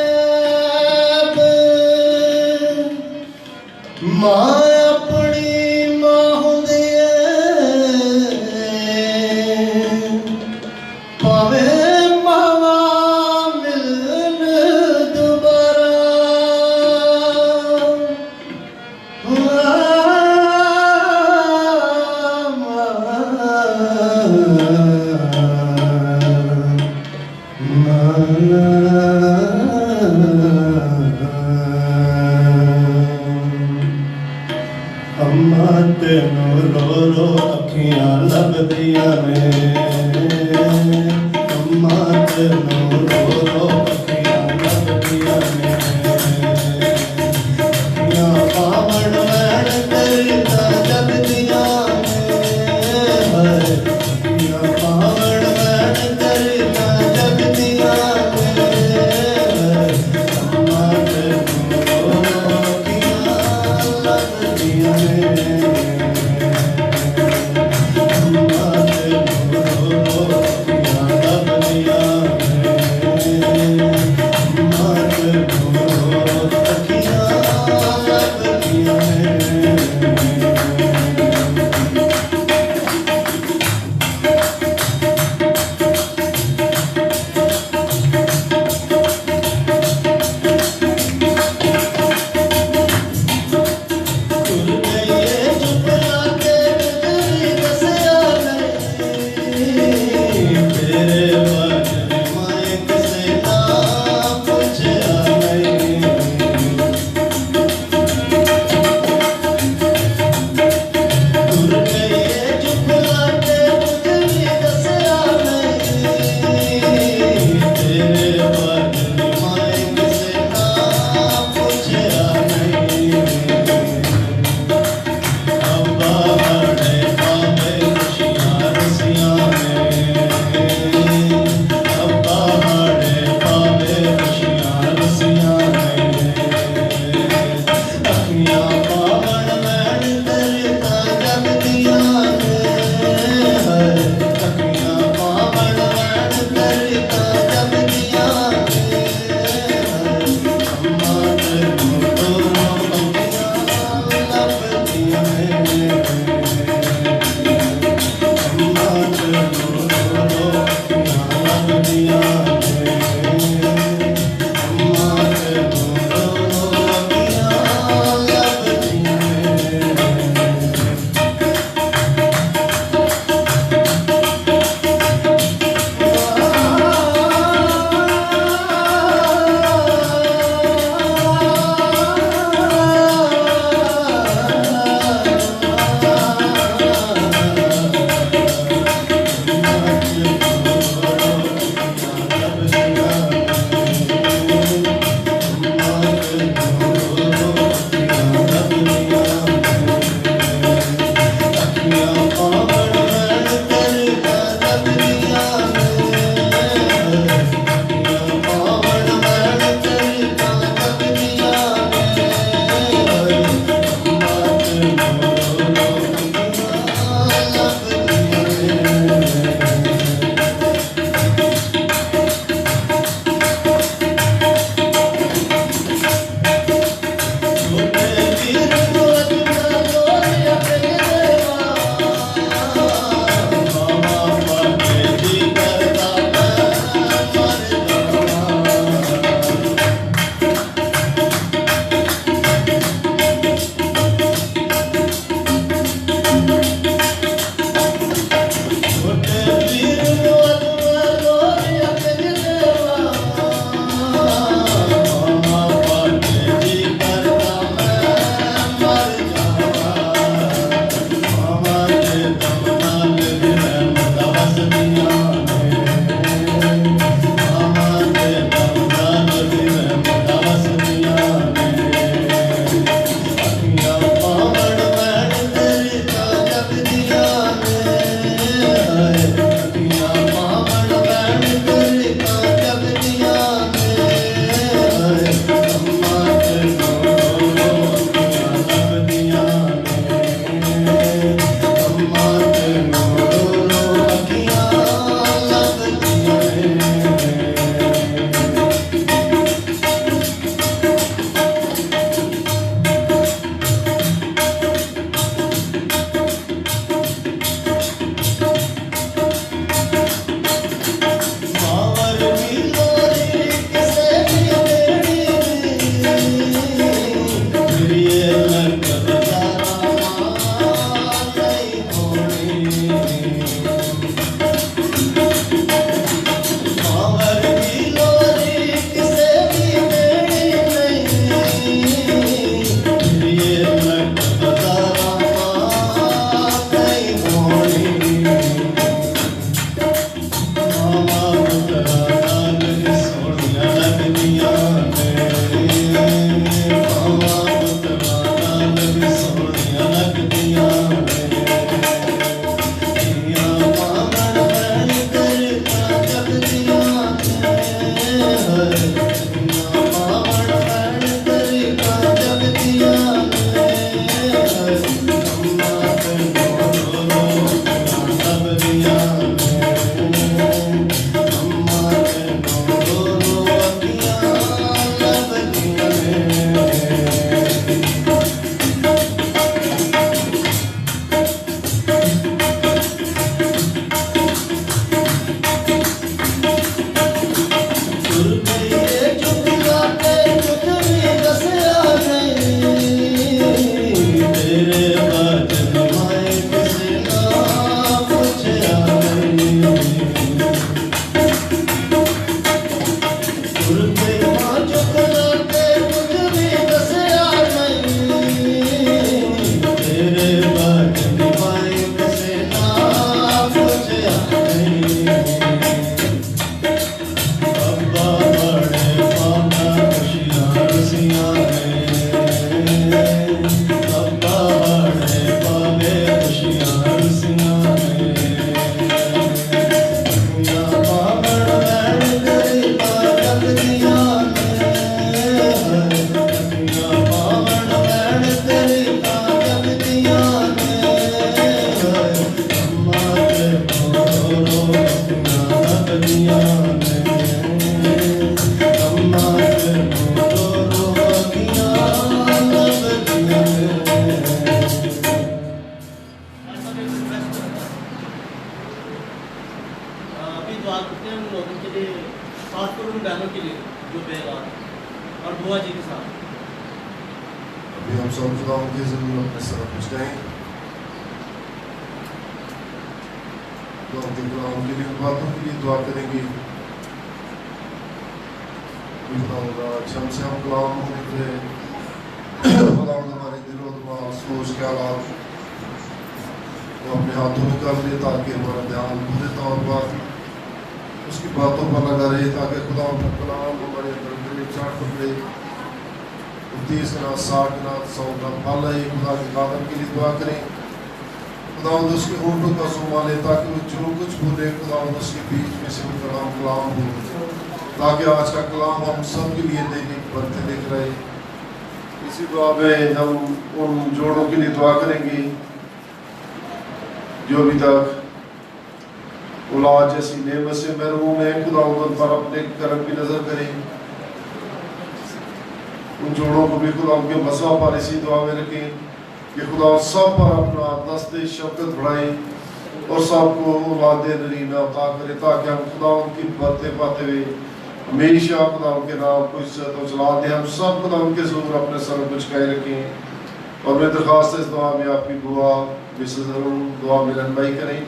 [SPEAKER 6] माँ अपनी माँ होंदी पावे मावा मिलन दोबारा। अम्मा तेनों रो रो अखियां लभदियां ने, अम्मा तेनों रो रो अखियां लभदियां ने, अखियां पावण वैण तेरी ता जगदियां ने, अखियां पावण वैण तेरी ता जगदियां ने, अम्मा तेनों रो रो अखियां लभदियां ने, अम्मा तेनों
[SPEAKER 1] अभी हम सब खुदावंद के ज़रूर अपने सर कुछ कहें। तो हम खुदावंद के लिए उन बातों के लिए दुआ करेंगे। खुदावंद आज हमसे हम कलाम होने के खुदावंद हमारे दिलों दिमाग सोच के हालात तो अपने हाथों में कर ले ताकि हमारा ध्यान पूरे तौर पर उसकी बातों पर लगा रहे, ताकि खुदावंद का कलाम हमारे अंदर दिल में चाट पकड़े, 30 गुना 60 गुना 100 गुना फल है। खुदा के खादम के लिए दुआ करें। खुदावंद उसके होठों का संभाले ताकि वो जो कुछ बोले खुदावंद उसके बीच में से वो कलाम हो, ताकि आज का कलाम हम सब के लिए दैनिक बरकत देख रहे। इसी दुआ में हम उन जोड़ों के लिए दुआ करेंगे जो अभी तक औलाद जैसी नेमत से महरूम है। खुदावंद पर अपने करम की नजर करें। उन जोड़ों को भी खुदा उनके मसवा पर इसी दुआ में रखें कि खुदा सब पर अपना दस्ते शफकत बढ़ाए और सबको औलाद नरीना अता करे, ताकि हम खुदा उनकी बरकतें पाते हुए हमेशा खुदा उनके नाम को इज्जत और जलाल दें। हम सब खुदा उनके ज़रूर अपने सर कुछ कह रखें। और मैं दरख्वास्त इस दुआ में आपकी दुआ ज़रूर दुआ में रहनुमाई करें।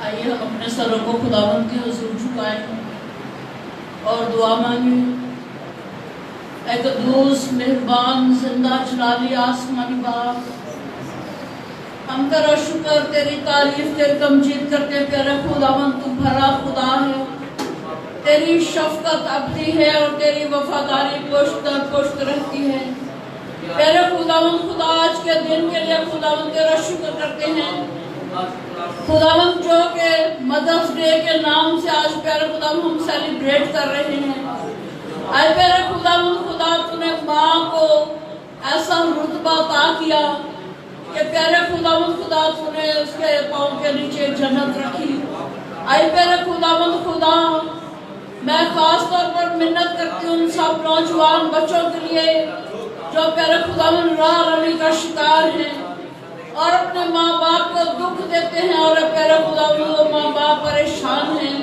[SPEAKER 9] आइए हम अपने सरों को खुदावंद के हुजूर झुकाएं और दुआ मांगे। ऐ कद्दूस मेहरबान जिंदा जलाली आसमानी बाप, हम तेरा शुक्र तेरी तारीफ तेरी तमजीद करते हैं। प्यारे खुदावंद तू भरा खुदा है, तेरी शफकत अबदी है और तेरी वफादारी पुश्त दर पुश्त रहती है। प्यारे खुदावंद खुदा आज के दिन के लिए खुदावंद तेरा शुक्र करते हैं। खुदावंद जो के मदर्स डे के नाम से आज प्यारे खुदावंद हम सेलिब्रेट कर रहे हैं। आज प्यारे खुदावंद खुदा तूने माँ को ऐसा रुतबा अता किया कि प्यारे खुदावंद खुदा तूने उसके पाँव के नीचे जन्नत रखी। आज प्यारे खुदावंद खुदा मैं खास तौर पर मिन्नत करती हूँ उन सब नौजवान बच्चों के लिए जो प्यारे खुदावंद राह रनी का शिकार हैं और अपने माँ बाप को दुख देते हैं और प्यारे खुदावंद वो माँ बाप परेशान हैं।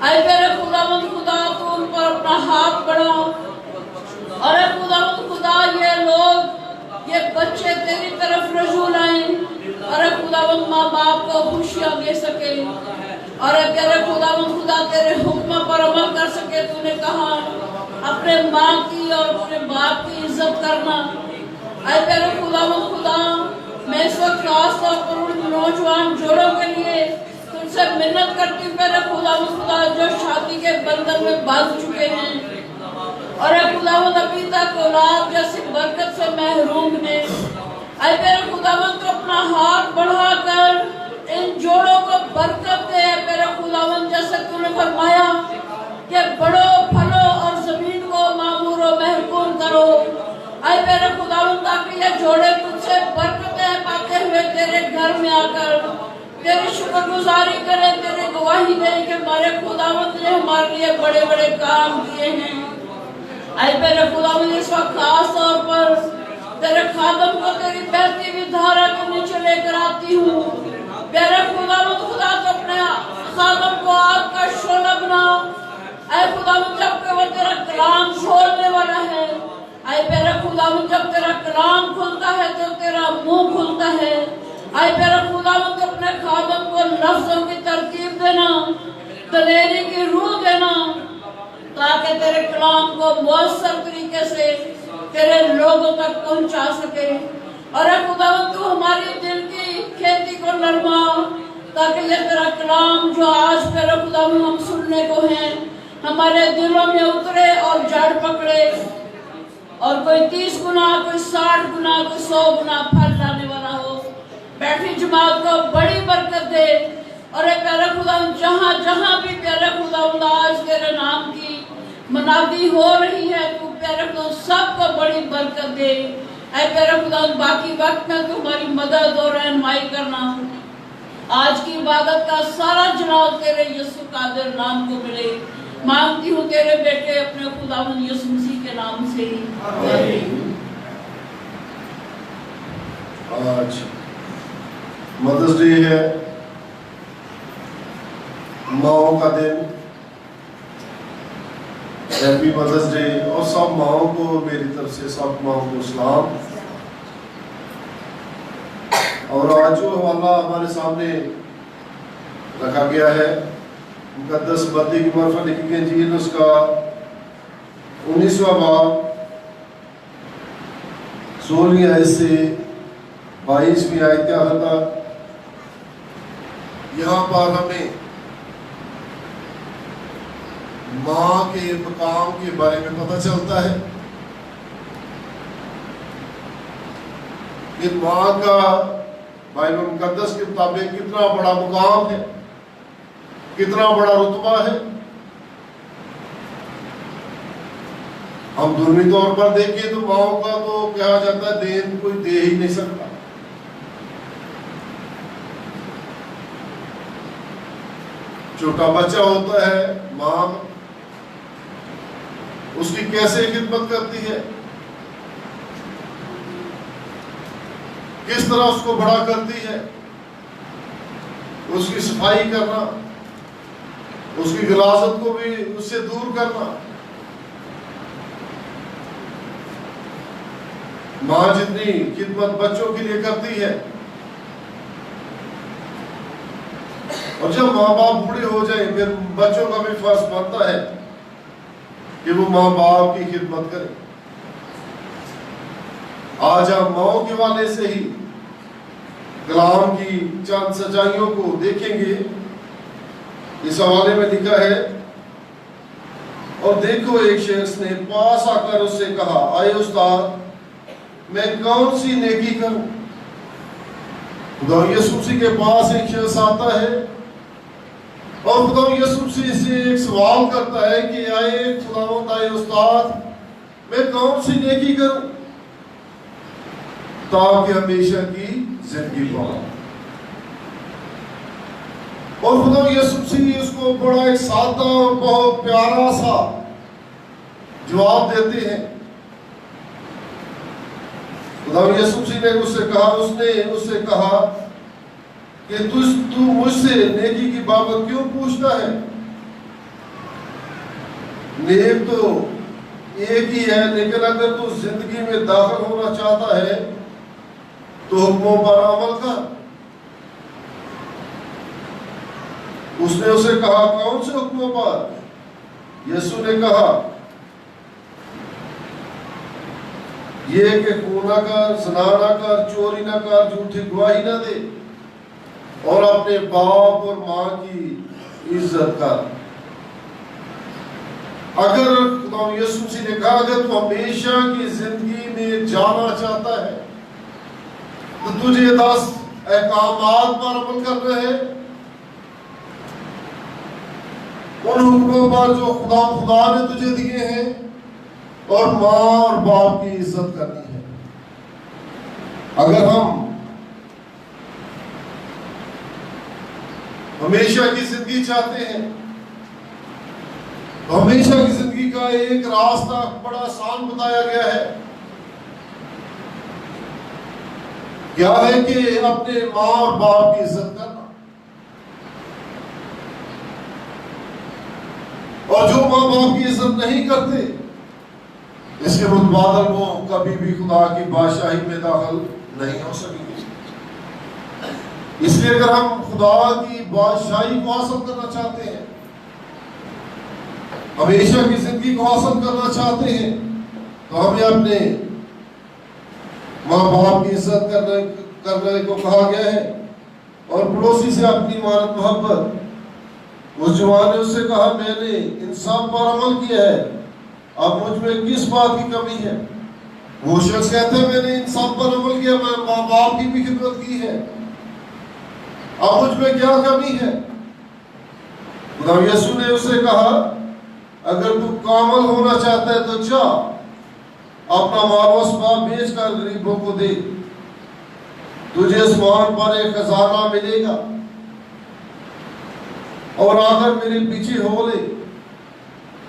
[SPEAKER 9] आए प्यारे खुदावंद खुदा तू उन पर अपना हाथ बढ़ा और खुदावंद खुदा ये लोग ये बच्चे तेरी तरफ रजू लाए और खुदावंद माँ बाप को खुशियाँ दे सके और प्यारे खुदावंद खुदा तेरे हुक्म पर अमल कर सके। तूने कहा अपने माँ की और अपने बाप की इज्जत करना। आए प्यारे खुदावंद खुदा मैं इस वक्त खास तौर पर उन नौजवान जोड़ों के लिए तुमसे मिन्नत करती हूँ प्यारे खुदावंद खुदा जो शादी के बंधन में बांध चुके हैं और खुदावंद अभी तक औलाद जैसी बरकत से महरूम है। आए प्यारे खुदावंद तो अपना हाथ बढ़ाकर इन जोड़ों को बरकत दे। प्यारे खुदावंद जैसे तूने फरमाया कि बढ़ो फलो और जमीन को मामूर और महकूम करो। आए प्यारे खुदावंद ताकि ये जोड़े तुझसे बरकतें पाते हुए तेरे घर में आकर तेरी शुक्रगुजारी करें, तेरी गवाही दें कि हमारे खुदावंद ने हमारे लिए बड़े बड़े काम किए हैं। आए प्यारे खुदावंद इस वक्त खास तौर पर तेरे खादम को तेरी बहती हुई धारा के नीचे लेकर आती हूँ। प्यारे खुदावंद खुदा तो अपने खादम को आग का शोला बना। आए खुदावंद जबकि वो तेरा कलाम खोलने वाला है। आए प्यारे खुदावंद जब तेरा कलाम खुलता है तो तेरा मुंह खुलता है। आए प्यारे खुदावंद अपने खादम को लफ्जों की तरकीब देना, दलेरी की रूह देना ताकि तेरे कलाम को मौसर तरीके से तेरे लोगों तक पहुंचा सके। और खुदावंद तू हमारी दिल की खेती को नरमा ताकि ये तेरा कलाम जो आज प्यारे खुदावंद हम सुनने को हैं हमारे दिलों में उतरे और जड़ पकड़े और कोई 30 गुना, कोई 60 गुना, कोई 100 गुना फल लाने वाला हो। बैठी जमात को बड़ी बरकत दे और प्यारे खुदावंद जहाँ जहाँ भी प्यारे खुदावंद आज तेरे नाम की मनादी हो रही है तू प्यारे खुदा सबको बड़ी बरकत दे। ऐ मेरा खुदा बाकी वक्त में तुम्हारी मदद और रहनुमाई करना। आज की इबादत का सारा जलाल तेरे यीशु कादिर नाम को मिले। मांगती हूँ तेरे बेटे अपने खुदावंद यीशु मसीह के नाम से।
[SPEAKER 1] आज मदर्स डे है, माओ का दिन। Happy mother's day. और सब माओ को मेरी तरफ से, सब माओ को सलाम। और आज जो हवाला हमारे सामने रखा गया है, मुकद्दस मत्ती की मार्फत लिखी गई इंजील, उसका 19वां बाब 16वीं आयत से 22वीं आयत तक। यहाँ पर हमें माँ के मकाम के बारे में पता चलता है कि माँ का बाइबल मुकद्दस के मुताबिक कितना बड़ा मुकाम है, कितना बड़ा रुतबा है। हम दुनियावी तौर पर देखें तो माओ का तो कहा जाता है देन कोई दे ही नहीं सकता। छोटा बच्चा होता है, माँ उसकी कैसे खिदमत करती है, किस तरह उसको बड़ा करती है, उसकी सफाई करना, उसकी गिलाजत को भी उससे दूर करना। माँ जितनी खिदमत बच्चों के लिए करती है, और जब माँ बाप बूढ़े हो जाए फिर बच्चों का भी फर्ज बनता है कि वो माँ बाप की खिदमत करें। आज हम माओ के वाले से ही कलाम की चंद सच्चाइयों को देखेंगे। इस हवाले में लिखा है, और देखो एक शख्स ने पास आकर उससे कहा, आए उस्ताद, मैं कौन सी नेकी करूं? खुदा यीशु मसीह के पास एक शख्स आता है और खुदा यीशु मसीह से एक सवाल करता है कि आए खुदावंद, आए उस्ताद, मैं कौन सी नेकी करूं ताकि हमेशा की जिंदगी पाऊं? और खुदा यीशु मसीह उसको बड़ा एक सादा और बहुत प्यारा सा जवाब देते हैं। खुदा यीशु मसीह ने उससे कहा कि तू मुझसे नेकी की बाबत क्यों पूछता है? नेक तो एक ही है, लेकिन अगर तू जिंदगी में दाखिल होना चाहता है तो हुक्मों पर अमल कर। उसने उसे कहा, कौन से हुक्मों पर? यीशु ने कहा, ये कि खून न कर, ज़िना न कर, चोरी न कर, झूठी गवाही न दे, और अपने बाप और माँ की इज्जत कर। अगर खुदा यीशु मसीह ने कहा अगर तू हमेशा की जिंदगी में जाना चाहता है तो तुझे 10 अहकामात पर अमल करना है, उन हुक्मों पर जो खुदा ने तुझे दिए हैं, और माँ और बाप की इज्जत करनी है। अगर हम हमेशा की जिंदगी चाहते हैं तो हमेशा की जिंदगी का एक रास्ता बड़ा आसान बताया गया है। क्या है कि अपने माँ और बाप की इज्जत करना, और जो माँ बाप की इज्जत नहीं करते इसके मुतबादल वो कभी भी खुदा की बादशाही में दाखिल नहीं हो सकेंगे। इसलिए अगर हम खुदा की बादशाही को हासिल करना चाहते हैं, हमेशा की जिंदगी को हासिल करना चाहते हैं, तो हमें अपने माँ बाप की इज्जत करने को कहा गया है। और पड़ोसी से अपनी मानत मोहब्बत। उस जवान ने उससे कहा, मैंने इन सब पर अमल किया है, अब मुझ में किस बात की कमी है? वो शख्स कहता है, मैंने इन सब पर अमल किया, मैं माँ बाप की भी खिदमत की है, अब मुझ में क्या कमी है? खुदा यीशु ने उसे कहा, अगर तू कामल होना चाहता है तो जा, अपना माल बेच कर गरीबों को दे, तुझे आसमान पर एक खजाना मिलेगा। और आकर मेरे पीछे हो ले।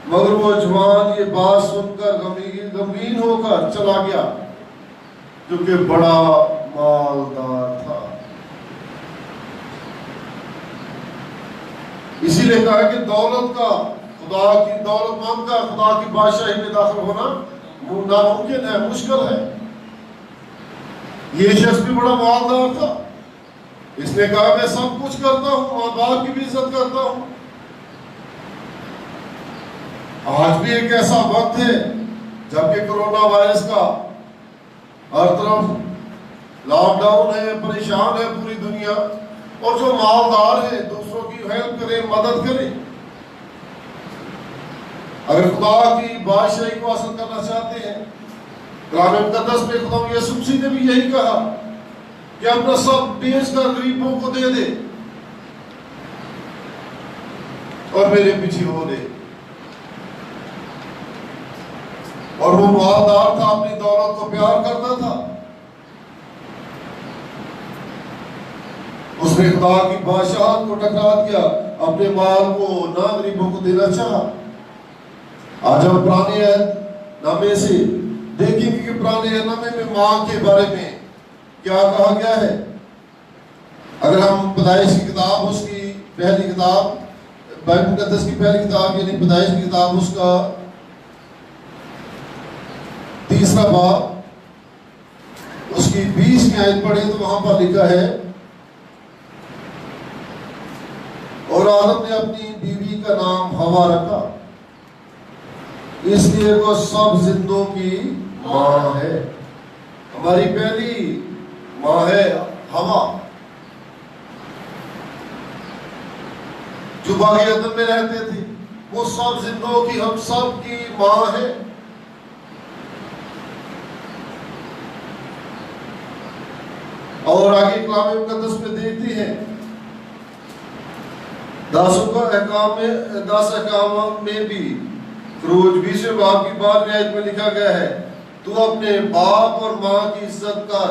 [SPEAKER 1] मगर वो जवान ये बात सुनकर गमगीन होकर चला गया, क्योंकि बड़ा मालदार था। इसीलिए कहा कि दौलत का, खुदा की दौलतमंद का खुदा की बादशाही में दाखिल होना नामुमकिन है, मुश्किल है। ये शख्स भी बड़ा मालदार था। इसने कहा मैं सब कुछ करता हूं, माँ बाप की भी इज्जत करता हूं। आज भी एक ऐसा वक्त है जबकि कोरोना वायरस का हर तरफ लॉकडाउन है, परेशान है पूरी दुनिया, और जो मालदार है दूसरों की हेल्प करे, मदद करे। अगर खुदा की बादशाही को हासिल करना चाहते हैं, कलाम मुकद्दस में खुदा यीशु मसीह ने भी यही कहा कि अपना सब बेच कर गरीबों को दे दे और मेरे पीछे हो ले। और वो मालदार था, अपनी दौलत को प्यार करता था। उसने खुदा की बादशाहत को टकरा दिया, अपने माल को ना गरीबों को देना चाहा। आज हम पुराने नामे से देखेंगे कि पुराने नामे में मां के बारे में क्या कहा गया है। अगर हम पैदाइश की किताब, उसकी पहली किताब, बाइबल मुकद्दस की पहली किताब यानी पैदाइश की किताब, उसका 3रा बाब, उसकी 20वीं आयत पढ़े तो वहां पर लिखा है, और आदम ने अपनी बीवी का नाम हवा रखा, इसलिए वो सब जिंदों की मां है। हमारी पहली मां है हवा, जो बागी अदन में रहते थे। वो सब जिंदों की, हम सब की मां है। और आगे कलाम मुकद्दस में देखते हैं 10 अहकाम में भी फिरोज 20वें बाब की 12वीं आयत में लिखा गया है, तू अपने बाप और मां की इज्जत कर,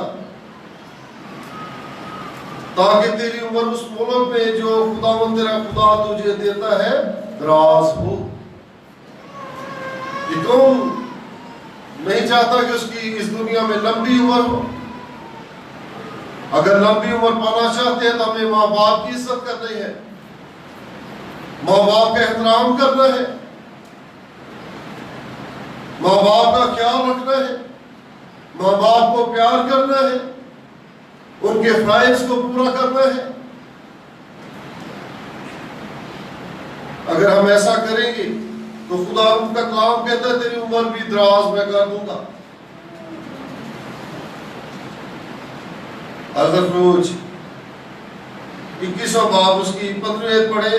[SPEAKER 1] ताकि तेरी उम्र उस मुल्क में जो खुदावंद तेरा खुदा तुझे देता है दराज हो। कि तुम नहीं चाहता कि उसकी इस दुनिया में लंबी उम्र हो। अगर लंबी उम्र पाना चाहते हैं तो हमें माँ बाप की इज्जत करनी है, माँ बाप का एहतराम करना है, माँ बाप का ख्याल रखना है, माँ बाप को प्यार करना है, उनके फ्राइज को पूरा करना है। अगर हम ऐसा करेंगे तो खुदा उनका कलाम कहता है तेरी उम्र भी दराज मैं कर दूंगा। अगर रोज 21वां बाब उसकी 15वीं आयत पढ़े,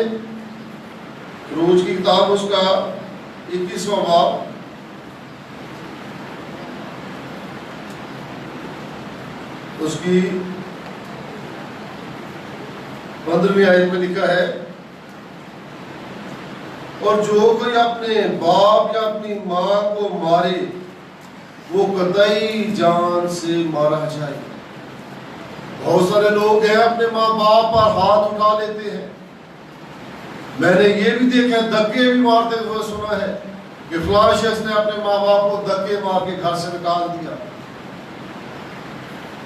[SPEAKER 1] रोज की किताब उसका 21वां बाब, उसकी 15वीं आयत में लिखा है, और जो कोई अपने बाप या अपनी मां को मारे वो कतई जान से मारा जाए। बहुत सारे लोग हैं अपने माँ बाप पर हाथ उठा लेते हैं। मैंने ये भी देखा है, धक्के भी मारते हुए सुना है कि फलां शख्स ने अपने माँ बाप को धक्के मार के घर से निकाल दिया।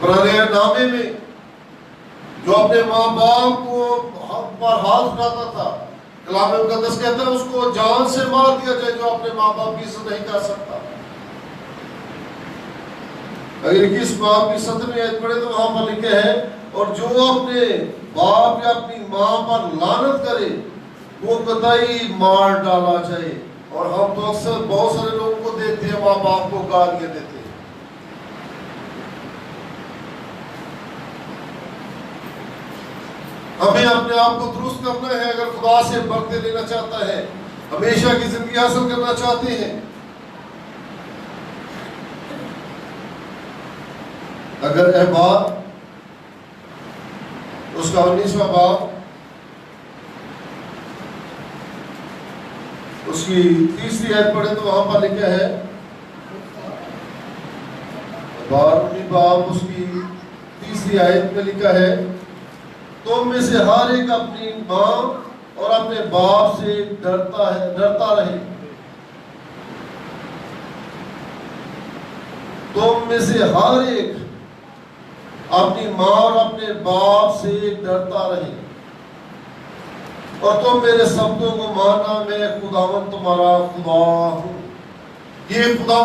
[SPEAKER 1] पुराने नामे में जो अपने माँ बाप को पर हाथ उठाता था, कलाम मुकद्दस कहता है उसको जान से मार दिया जाए जो अपने माँ बाप की इज्जत नहीं कर सकता। अगर 21 बाब की 17वीं आयत पढ़े तो वहां पर लिखे है, और जो अपने बाप या अपनी मां पर लानत करे वो कतई मार डाला जाए। और हम तो अक्सर बहुत सारे लोगों को देखते हैं माँ बाप को गालियां देते हैं। हमें अपने आप को दुरुस्त करना है। अगर खुदा से बरकतें लेना चाहता है, हमेशा की जिंदगी हासिल करना चाहते हैं, अगर अहबार उसका 19वां बाब उसकी 3री आयत पढ़े तो वहां पर लिखा है, 12वीं बाब उसकी 3री आयत में लिखा है, तुम में से हर एक अपनी माँ और अपने बाप से डरता रहे। तुम में से हर एक अपनी माँ और अपने बाप से डरता रहे और तुम मेरे शब्दों को मानना, मैं खुदावन तुम्हारा खुदा हूं। ये खुदा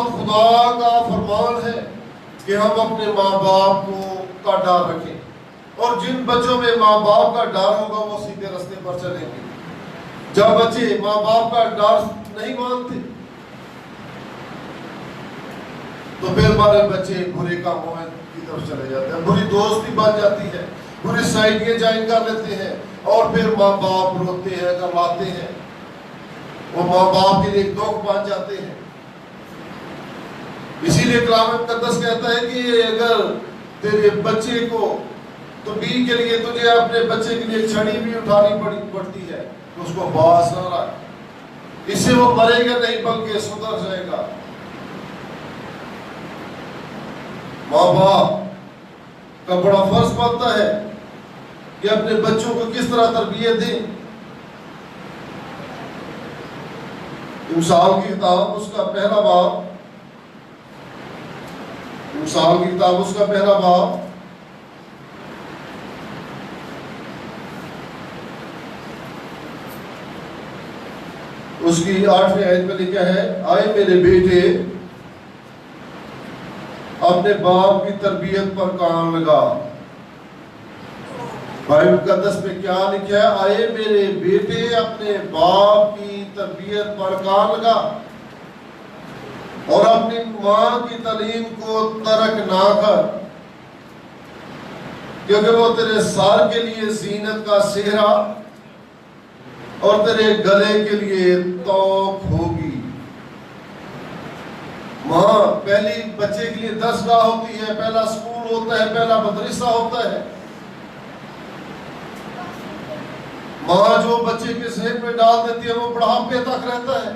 [SPEAKER 1] का फरमान है कि हम अपने माँ बाप का डर रखें, और जिन बच्चों में माँ बाप का डर होगा वो सीधे रास्ते पर चलेंगे। जब बच्चे माँ बाप का डर नहीं मानते तो फिर हमारे बच्चे बुरे कामों की तरफ चले जाते हैं, बुरी दोस्ती बन जाती है, बुरी साइडें ज्वाइन कर लेते हैं, और फिर माँ बाप रोते हैं, करवाते हैं, वो माँ बाप के लिए एक दुख बन जाते हैं। इसीलिए कलाम मुकद्दस कहता है कि अगर तेरे बच्चे को तो बी के लिए तुझे अपने बच्चे के लिए छड़ी भी उठानी पड़ती है तो उसको बास ना रहा, इससे वो मरेगा नहीं बल्कि सुधर जाएगा। माँ बाप का बड़ा फर्ज बनता है कि अपने बच्चों को किस तरह तरबियत दें। मिसाल की किताब उसका पहला बाब, मिसाल की किताब उसका पहला बाब उसकी 8वीं आयत में लिखा है, आए मेरे बेटे अपने बाप की तरबियत पर कान लगा। बाइबल मुकद्दस में क्या लिखा है? आए मेरे बेटे अपने बाप की तरबियत पर कान लगा और अपनी माँ की तालीम को तर्क ना कर, क्योंकि वो तेरे सर के लिए जीनत का सेहरा और तेरे गले के लिए तौक होगी। माँ पहली बच्चे के लिए दरसगाह होती है, पहला स्कूल होता है, पहला मदरसा होता है। माँ जो बच्चे के सेहत में डाल देती है वो बुढ़ापे तक रहता है।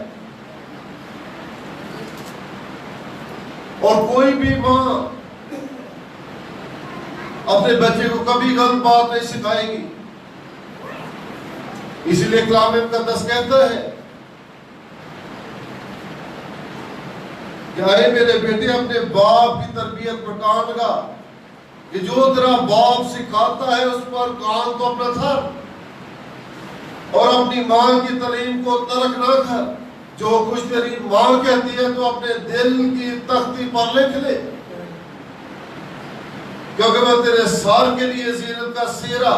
[SPEAKER 1] और कोई भी माँ अपने बच्चे को कभी गलत बात नहीं सिखाएगी। इसलिए कलाम मुकद्दस कहता है कि अरे मेरे बेटे अपने बाप की तरबियत पर कान लगा, कि जो तेरा बाप सिखाता है उस पर कान तो अपना धर और अपनी माँ की तालीम को तर्क ना कर। जो कुछ तेरी माँ कहती है तो अपने दिल की तख्ती पर लिख ले, क्योंकि वह तेरे सर के लिए जीनत का सेहरा,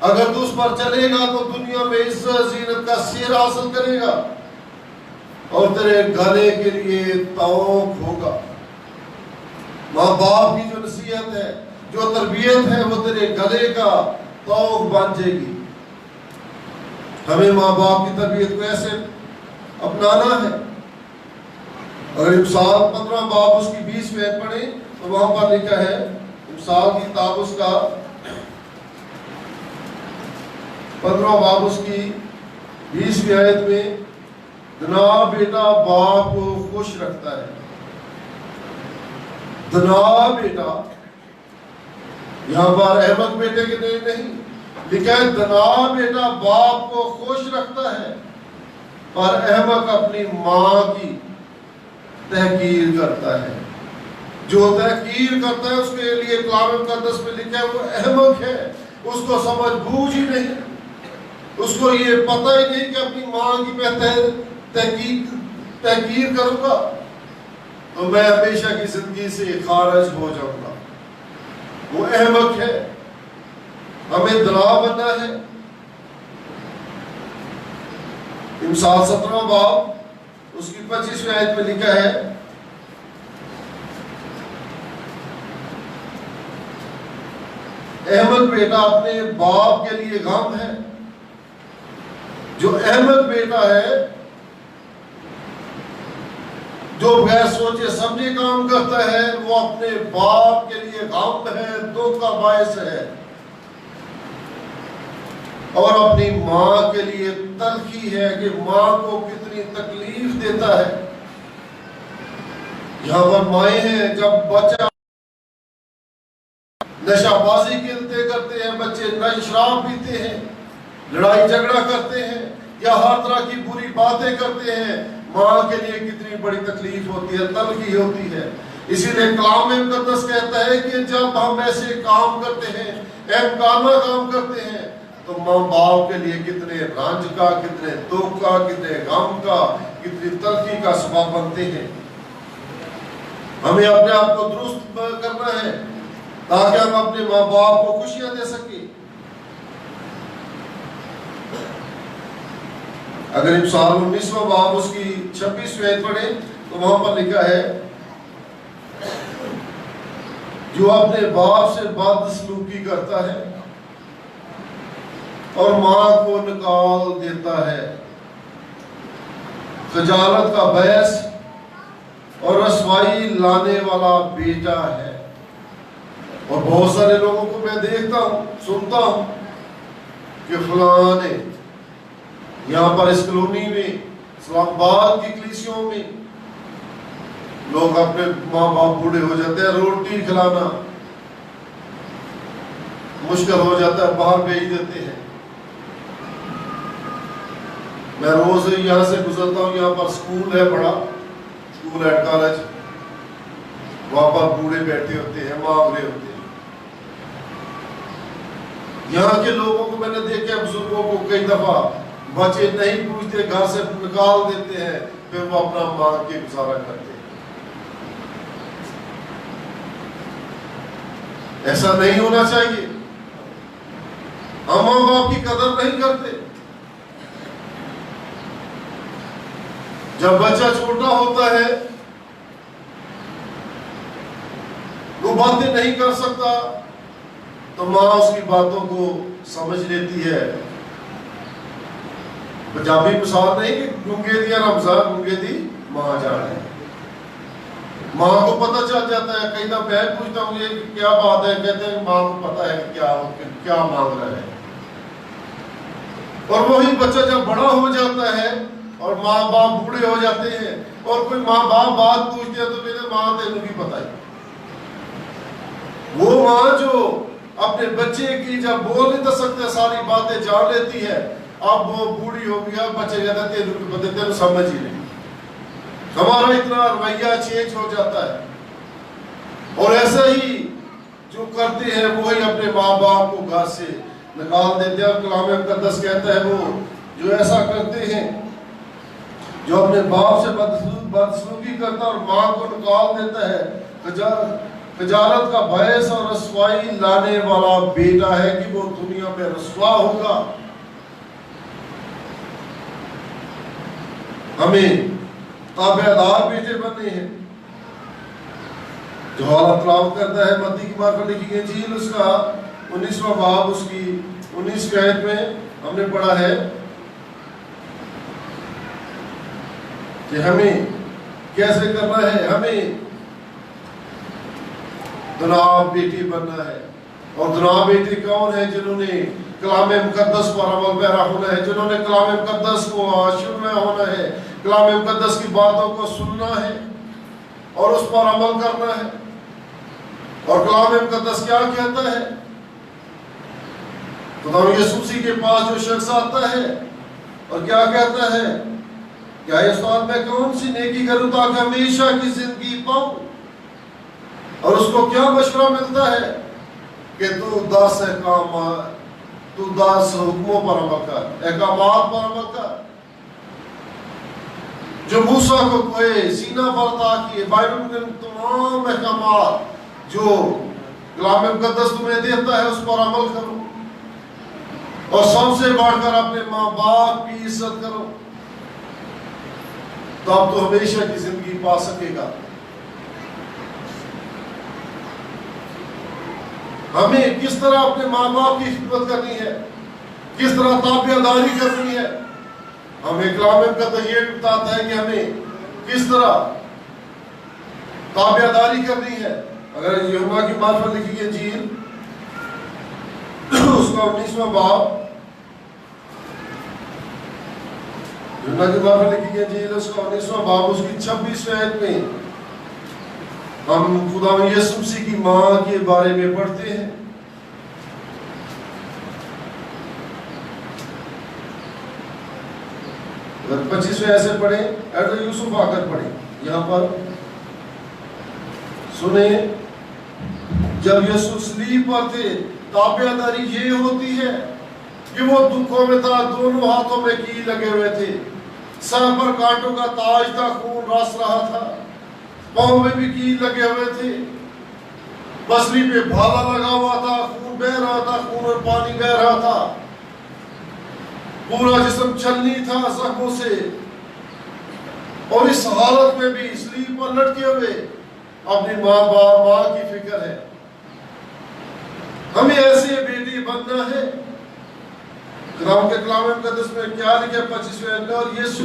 [SPEAKER 1] अगर तू उस पर चलेगा तो दुनिया में इज्जत जीनत का सेहरा हासिल करेगा और तेरे गले के लिए तौक होगा। माँ बाप की जो नसीहत है, जो तरबियत है, वो तेरे गले का तौक बन जाएगी। हमें माँ बाप की तरबियत को ऐसे अपनाना है। अगर मिसाल 15 बाब उसकी 20वीं आयत पढ़े तो वहां पर लिखा है, मिसाल की किताब उसका 15 बाब उसकी 20वीं आयत में, धना बेटा बाप को खुश रखता है। धना बेटा, यहां पर अहमद बेटे के लिए नहीं लिखा है, धना बेटा बाप को खुश रखता है, पर अहमक अपनी माँ की तहकीर करता है। जो तहकीर करता है उसके लिए कलाम मुकद्दस में लिखा है वो अहमक है, उसको समझ बूझ ही नहीं, उसको ये पता ही नहीं कि अपनी माँ की मैं तहकीर करूंगा तो मैं हमेशा की जिंदगी से खारिज हो जाऊंगा। वो अहमक है। हमें दला बनना है। मिसाल 17 बाब उसकी 25वीं आयत में लिखा है, अहमद बेटा अपने बाप के लिए गम है। जो अहमद बेटा है, जो बगैर सोचे समझे काम करता है, वो अपने बाप के लिए गम है, दुख का बायस है और अपनी माँ के लिए तलखी है कि माँ को कितनी तकलीफ देता है। यहाँ पर माएँ हैं, जब बच्चा नशाबाजी खेलते करते हैं, बच्चे नई शराब पीते हैं, लड़ाई झगड़ा करते हैं या हर तरह की बुरी बातें करते हैं, माँ के लिए कितनी बड़ी तकलीफ होती है, तलखी होती है। इसीलिए कलाम मुकद्दस कहता है कि जब हम ऐसे काम करते हैं, अहमकाना काम करते हैं, तो माँ बाप के लिए कितने रंज का, कितने दुख का, कितने गम का, कितनी तलखी का सबब बनते हैं। हमें अपने आप को दुरुस्त करना है ताकि हम अपने माँ बाप को खुशियां दे सके। अगर इब्सार 19वां बाब उसकी 26वीं आयत पढ़े तो वहां पर लिखा है, जो अपने बाप से बदसलूकी करता है और माँ को निकाल देता है, खजालत का बहस और रसवाई लाने वाला बेटा है। और बहुत सारे लोगों को मैं देखता हूं, सुनता हूं कि फलां ने यहाँ पर इस कॉलोनी में, इस्लामाबाद की कलीसियों में लोग अपने माँ बाप बूढ़े हो जाते हैं, रोटी खिलाना मुश्किल हो जाता है, बाहर भेज देते हैं। मैं रोज यहाँ से गुजरता हूँ, यहाँ पर स्कूल है, बड़ा स्कूल एंड कॉलेज, वहां पर बूढ़े बैठे होते हैं, मांग रहे होते हैं। यहाँ के लोगों को मैंने देखा, बुजुर्गों को कई दफा बच्चे नहीं पूछते, घर से निकाल देते हैं, फिर वो अपना मांग के गुजारा करते हैं। ऐसा नहीं होना चाहिए। हम माँ बाप की कदर नहीं करते। जब बच्चा छोटा होता है, वो बातें नहीं कर सकता, तो माँ उसकी बातों को समझ लेती है। पंजाबी मिसाल नहीं कि गूंगे दिया रमजान गूंगे दी माँ जाने। माँ को पता चल जाता है। कई दफा मैं पूछता हूँ ये क्या बात है, कहते हैं माँ को पता है कि क्या मांग रहा है। और वही बच्चा जब बड़ा हो जाता है और माँ बाप बूढ़े हो जाते हैं और कोई माँ बाप बात पूछते हैं तो मेरे माँ तेन भी पता है। वो माँ जो अपने बच्चे की जब बोल नहीं सकते सारी बातें जान लेती है, अब वो बूढ़ी हो गई, अब बच्चे कहते तेन भी पता, तेन समझ ही नहीं। हमारा इतना रवैया चेंज हो जाता है। और ऐसा ही जो करते हैं वही अपने माँ बाप को घर से निकाल देते हैं। कलाम मुकद्दस कहता है वो जो ऐसा करते हैं, जो अपने बाप से बदसलूकी करता और माँ को निकाल देता है, खजालत का बहस और रसवाई लाने वाला बेटा है कि वो दुनिया में रसवा होगा। हमें ताबेदार बेटे बनने हैं। जो हालत तलावत करता है मत्ती की मार्फत लिखी गई इंजील उसका 19वां बाब उसकी 19वीं आयत में हमने पढ़ा है कि हमें कैसे करना है। हमें दुनाब बेटी बनना है। और दुनाब बेटे कौन है? जिन्होंने कलाम मुकद्दस पर अमल पैरा होना है, जिन्होंने कलाम मुकद्दस को आशिक में होना है, कलाम मुकद्दस की बातों को सुनना है और उस पर अमल करना है। और कलाम मुकद्दस क्या कहता है? खुदा यीशु मसीह के पास जो शख्स आता है और क्या कहता है, क्या ये उस्ताद मैं कौन सी नेकी करूं ताकि हमेशा की जिंदगी पाऊं? और उसको क्या मशवरा मिलता है कि तू 10 हुक्मों पर अमल कर, अहकामात पर अमल कर जो मूसा को कोई सीना पर ताकि बाइबल के तमाम अहकामात जो कलाम मुकद्दस तुम्हें देता है उस पर अमल करो। और सबसे बढ़कर अपने माँ बाप की इज्जत करो, तब तो हमेशा की जिंदगी पा सकेगा। हमें किस तरह अपने माँ बाप की खिदमत करनी है, किस तरह ताबेदारी करनी है, हमें कलाम मुकद्दस ये बताता है कि हमें किस तरह ताबेदारी करनी है। अगर यूहन्ना की मार्फत लिखी है इंजील उसका 19वां बाब, यूहन्ना की मार्फत लिखी है इंजील उसका 19वां बाब उसकी 26वीं आयत में हम खुदा यीशु मसीह की माँ के बारे में पढ़ते हैं। अगर 25वें ऐसे पढ़े, एडर यूसुफ आकर पढ़े, यहाँ पर सुने, जब यीशु सलीब पर थे, ताबियादारी ये होती है कि वो दुखों में था, दोनों हाथों में कील लगे हुए थे, सर पर कांटों का ताज था, खून रस रहा था, पांव में भी कील लगे हुए थे, पसली पे भाला लगा हुआ था, खून बह रहा था, खून और पानी बह रहा था, पूरा जिस्म छलनी था जख्मों से, और इस हालत में भी सलीब पर लटके हुए अपनी माँ की फिक्र है। हमें ऐसे बेटी बनना है। कलाम के कलाम मुकद्दस में क्या लिखा है 25वें अध्याय, और यीशु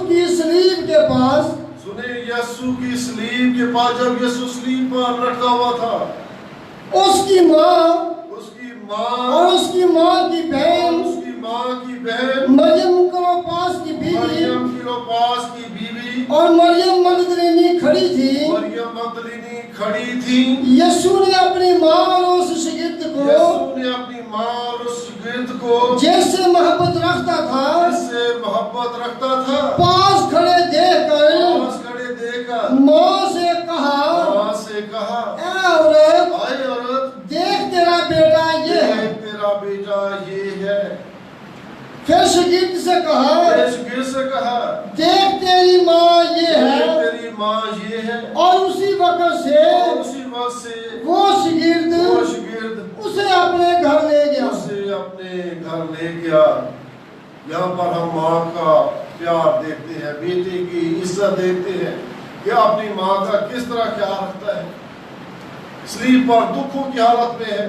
[SPEAKER 1] की सलीब के पास, सुने, यीशु की सलीब के पास जब यीशु सलीब पर लटका हुआ था,
[SPEAKER 5] उसकी माँ
[SPEAKER 1] और
[SPEAKER 5] उसकी माँ की बहन मरियम क्लोपास की बीवी और मरियम मगदलीनी खड़ी थी। यीशु ने अपनी माँ और उस शागिर्द को जैसे मोहब्बत रखता था पास खड़े देखकर माँ से कहा, ऐ औरत, देख तेरा बेटा ये है। फिर शागिर्द से कहा, देख तेरी माँ ये है। और उसी वक्त से वो शागिर्द उसे अपने घर ले गया। यहाँ पर हम माँ का प्यार देखते हैं, बेटे की इज्जत देखते हैं कि अपनी माँ का किस तरह ख्याल रखता है। सलीब पर दुखों की हालत में है,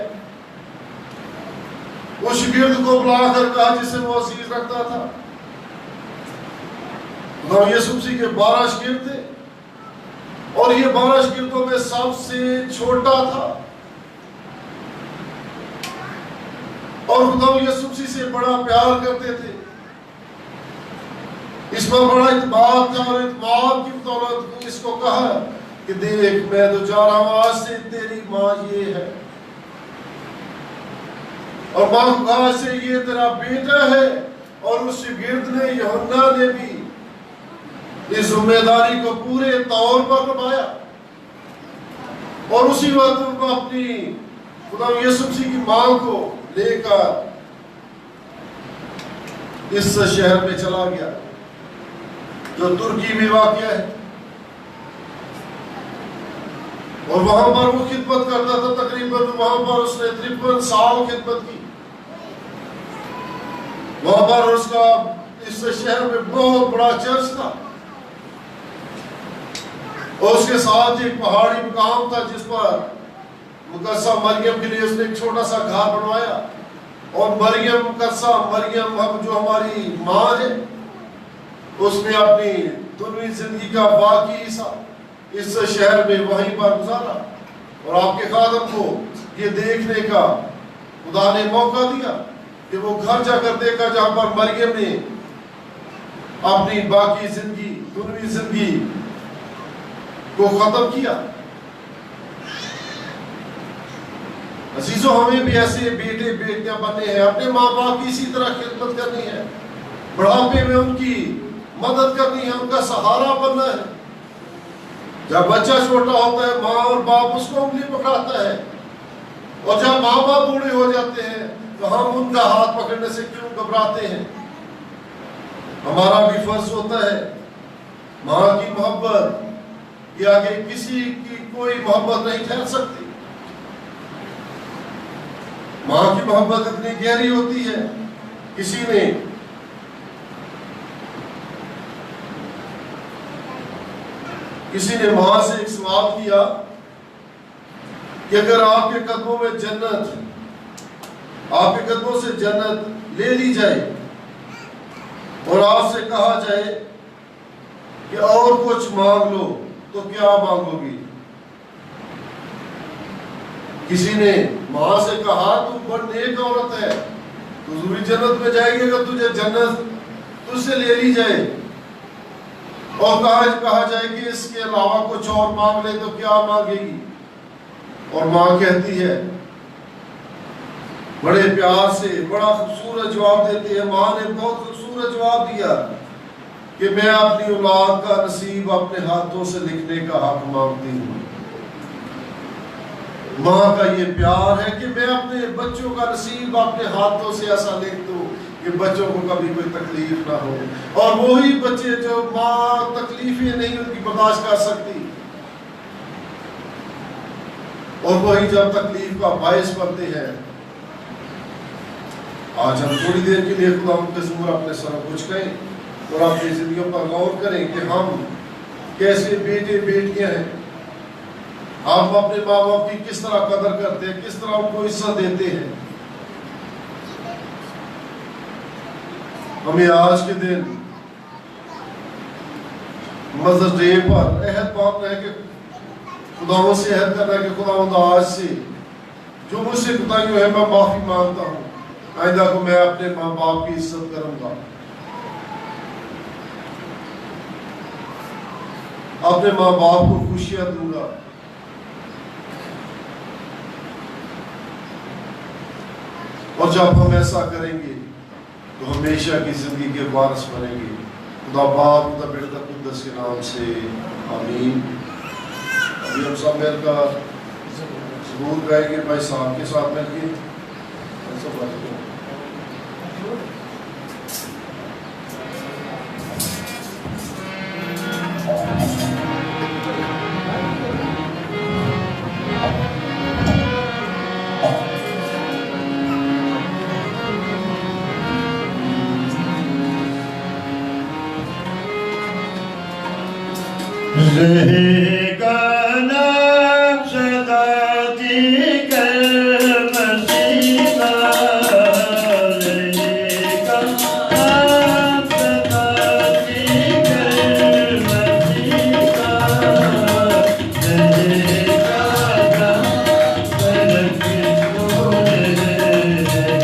[SPEAKER 5] उस शागिर्द को बुलाकर कहा जिसे वो अजीज रखता था। यीशु मसीह के 12 शागिर्द थे और ये 12 शागिर्दों में सबसे छोटा था और खुदा यीशु मसीह से बड़ा प्यार करते थे। इस पर बड़ा इत्मीनान था और इत्मीनान की बदौलत इसको कहा कि देख, मैं तो जा रहा हूं, आज से तेरी माँ ये है। और माँ को कहा से ये तेरा बेटा है। और उस शागिर्द ने, यूहन्ना ने भी इस जिम्मेदारी को पूरे तौर पर निभाया और उसी वक्त वो अपनी खुदा यीशु मसीह की माँ को लेकर इस शहर में चला गया जो तुर्की में वाक़या है, और वहां पर वो खिदमत करता था। तकरीबन वहां पर उसने 53 साल खिदमत की। वहां पर उसका इस शहर में बहुत बड़ा चर्च था और उसके साथ एक पहाड़ी मुकाम था जिस पर मुकद्दसा मरियम के लिए उसने एक छोटा सा घर बनवाया। और मरियम हम जो हमारी माँ है, उसने अपनी दुनिया जिंदगी का बाकी हिस्सा इस शहर में वहीं पर गुजारा और आपके खादम को ये देखने का खुदा ने मौका दिया कि वो घर जाकर देखा जहां पर मरियम ने अपनी बाकी जिंदगी, दुनिया जिंदगी को खत्म किया। अजीजों, हमें भी ऐसे बेटे बेटियां बनने हैं, अपने माँ बाप की इसी तरह खिदमत करनी है, बुढ़ापे में उनकी मदद करनी है, उनका सहारा बनना है। जब बच्चा छोटा होता है, माँ और बाप उसको उंगली पकड़ाता है, और जब माँ बाप बूढ़े हो जाते हैं तो हम उनका हाथ पकड़ने से क्यों घबराते हैं। हमारा भी फर्ज होता है माँ की मोहब्बत के आगे किसी की कोई मोहब्बत नहीं ठहर सकती। माँ की मोहब्बत इतनी गहरी होती है। किसी ने माँ से एक सवाल किया कि अगर आपके कदमों में जन्नत, आपके कदमों से जन्नत ले ली जाए और आपसे कहा जाए कि और कुछ मांग लो, तो क्या मांगोगी? किसी ने माँ से कहा तू बड़ी नेक औरत है, तू जरूर जन्नत में जाएगी अगर तुझे जन्नत तुझसे ले ली जाए।
[SPEAKER 1] और कहा जाए कि इसके अलावा कुछ और मांग ले तो क्या मांगेगी? और मां कहती है, बड़े प्यार से बड़ा खूबसूरत जवाब देती है। मां ने बहुत खूबसूरत जवाब दिया कि मैं अपनी औलाद का नसीब अपने हाथों से लिखने का हक मांगती हूँ। मां का ये प्यार है कि मैं अपने बच्चों का नसीब अपने हाथों से ऐसा लिख दूं कि बच्चों को कभी कोई तकलीफ ना हो। और वही बच्चे जो मां तकलीफें नहीं उनकी बर्दाश्त कर सकती, और वही जब तकलीफ का बायस बनते हैं। आज हम थोड़ी देर के लिए खुदा के ज़ुमर अपने सरों को झुकाएं और अपनी जिंदगियों पर गौर करें कि हम कैसे बेटे बेटियां हैं। हम अपने माँ बाप की किस तरह कदर करते हैं, किस तरह उनको इज्जत देते हैं। हमें आज के दिन मदर्स डे पर अहद बांधना है कि खुदावंद से अहद करना है कि खुदावंद आज से जो मुझसे कोताहियां है मैं माफी मांगता हूँ। आइंदा को मैं अपने माँ बाप की इज्जत करूंगा, अपने माँ बाप को खुशियां दूंगा। और जब हम ऐसा करेंगे तो हमेशा की जिंदगी के वारिस बनेंगे। खुदा बाप, खुदा बेटा, कुद्दस के नाम से आमीन। अभी हम सब मिलकर सबूत गाएंगे भाई साहब के साथ मिलकर।
[SPEAKER 6] रहेगा नाम सदा जिक्र मसीहा, रहेगा नाम सदा जिक्र मसीहा, रहेगा नाम फलक जोड़े, रहेगा नाम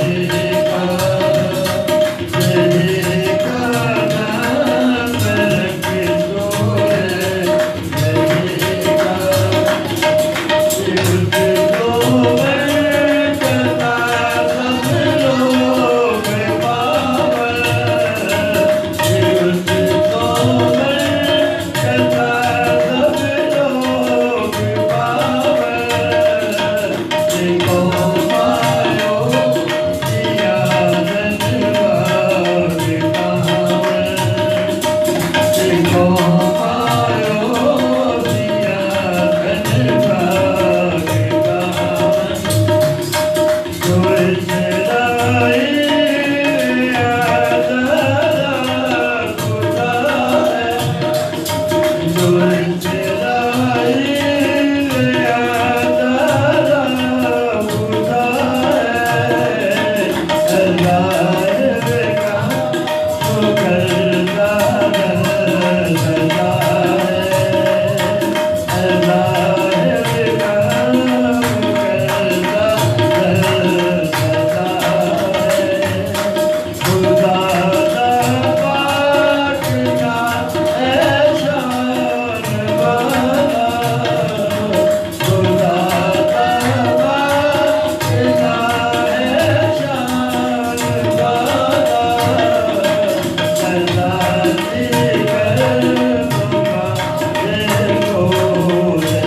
[SPEAKER 6] फलक जोड़े।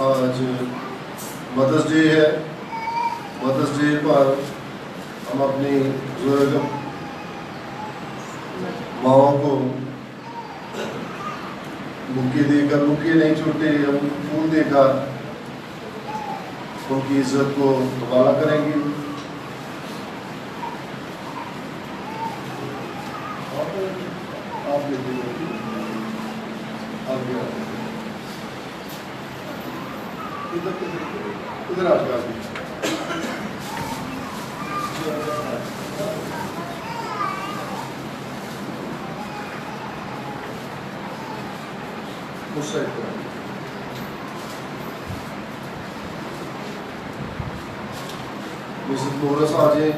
[SPEAKER 1] आज मदर्स डे है। मदर्स डे पर हम अपनी बुजुर्ग माओ को बुके देकर, बुके नहीं छोटे, हम फूल देकर उनकी इज्जत को हवाला करेंगे। आप इधर आ जाओ। उस साइड पर मिसेस मोहरस आ जाए।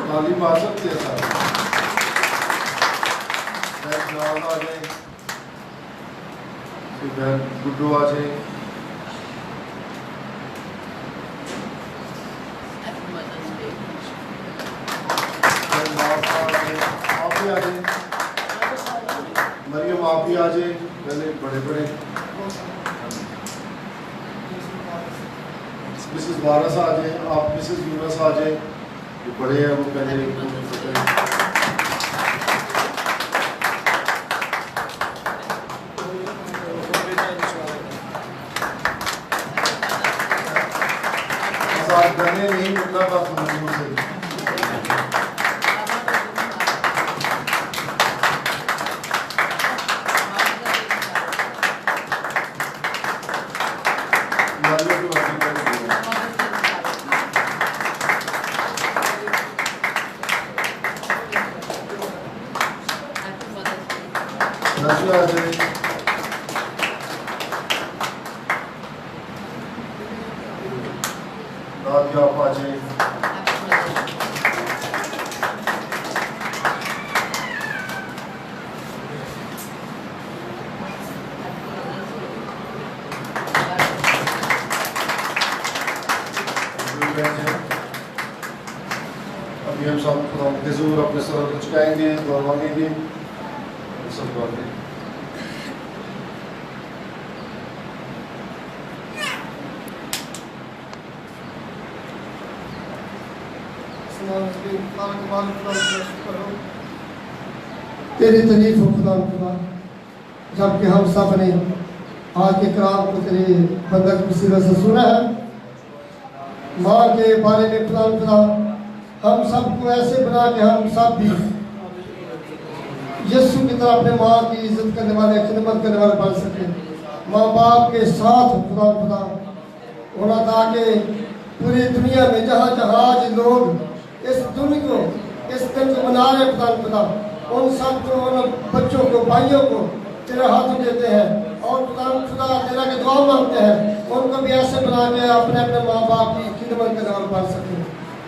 [SPEAKER 1] तालीम आ सकती है साहब। आ जाए, गुड्डू आ जाए। मरियम आप भी आ जाए, पहले बड़े बड़े मिसेस वारस आ जाए, आप मिसेस यूनस आ जाए, जो बड़े हैं वो पहले गने नहीं मिलना बात समझो से। अभी हम सब हुजूर अपने सर को झुकाएंगे, दुआ मांगेंगे, सब बातें।
[SPEAKER 5] तेरी तारीफ हो खुदा खुदा, जबकि हम सब ने आज के कलाम को तेरे बंदर की वसीला से सुना है। माँ के बारे में खुदा खुदा हम सबको ऐसे बना के हम सब भी यीशु की तरह अपने माँ की इज्जत करने वाले, खिदमत करने वाले बन सके। माँ बाप के साथ खुदा खुदा होना, ताकि पूरी दुनिया में जहाँ जहाँ आज लोग इस दुनिया को, इस दिन को मना रहे खुदा खुदा, उन सबको, उन बच्चों को, भाइयों को तेरे हाथ में देते हैं और खुदा खुदा तेरा के दुआ मांगते हैं, उनको भी ऐसे बना के अपने अपने माँ बाप की खिदमत करने वाले बन सके।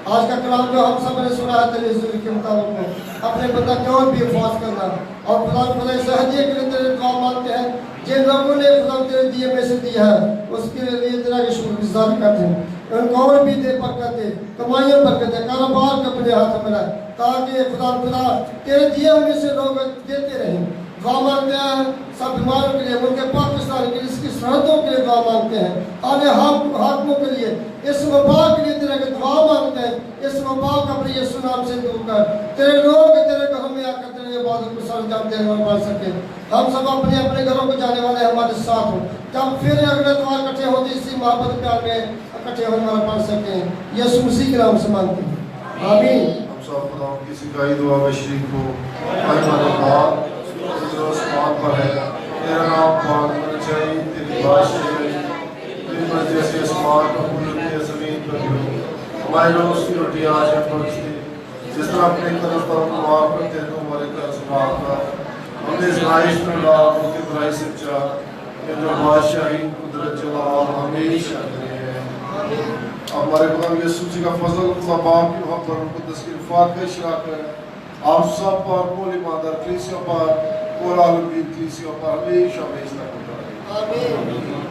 [SPEAKER 5] आज का कलाम जो हम सब ने सुना है तेरे ज़िक्र के मुताबिक अपने बंदा की और भी हिफाज़त करना और खुदा खुदा इस हदिये के लिए तेरे दुआ मांगते हैं। जिन लोगों ने खुदा तेरे दिए में से दिया है उसके लिए तेरा की शुक्रगुज़ारी करते हैं। उनको और भी दे बरकत दे, कमाइयों बरकत दे, कारोबार को अपने हाथ में लाए, ताकि खुदा खुदा तेरे दिए में से लोग देते रहें। दुआ मांगते हैं सब बीमारों के लिए, उनके पाकिस्तान के लिए, इसकी सरहदों के लिए दुआ मांगते हैं, आने हाकिमों के लिए, इस वबा के लिए तेरे के दुआ मांगते हैं। इस वबा को अपने यीशु नाम से दूर कर, तेरे लोग तेरे घरों में आकर तेरे इबादत को सरंजाम देने वाले बन सके। हम सब अपने अपने घरों को जाने वाले हमारे साथ हो, जब फिर अगले द्वार इकट्ठे होते इसी मोहब्बत प्यार में इकट्ठे होने वाले बन सके। यीशु मसीह के नाम से मांगते हैं, आमीन।
[SPEAKER 1] हम सब खुदा की सिखाई दुआ में शरीक हो। हमारे बाप जो आसमान पर है, तेरा नाम पाक होना चाहिए, तेरी बादशाही है, तेरी मर्जी जैसे आसमान पर पूरी होती है ज़मीन पर भी हो। हमारे रोज़ की रोटी आज हम बख्श दे, जिस तरह अपने कर्ज पर हम माफ़ करते हैं तो हमारे कर्ज माफ़ कर। हमें आज़माइश में ला, उनकी बुराई से बचा, ये जो बादशाही कुदरत जलाल हमेशा तेरे है। हमारे खुदा यीशु जी का फजल, खुदा बाप की मोहब्बत, उनको तस्कीर फात का इशराक है। आप सब पर मोली मादर कलीसिया पर और आलमी कलीसिया पर हमेशा हमेशा होता है। आमीन।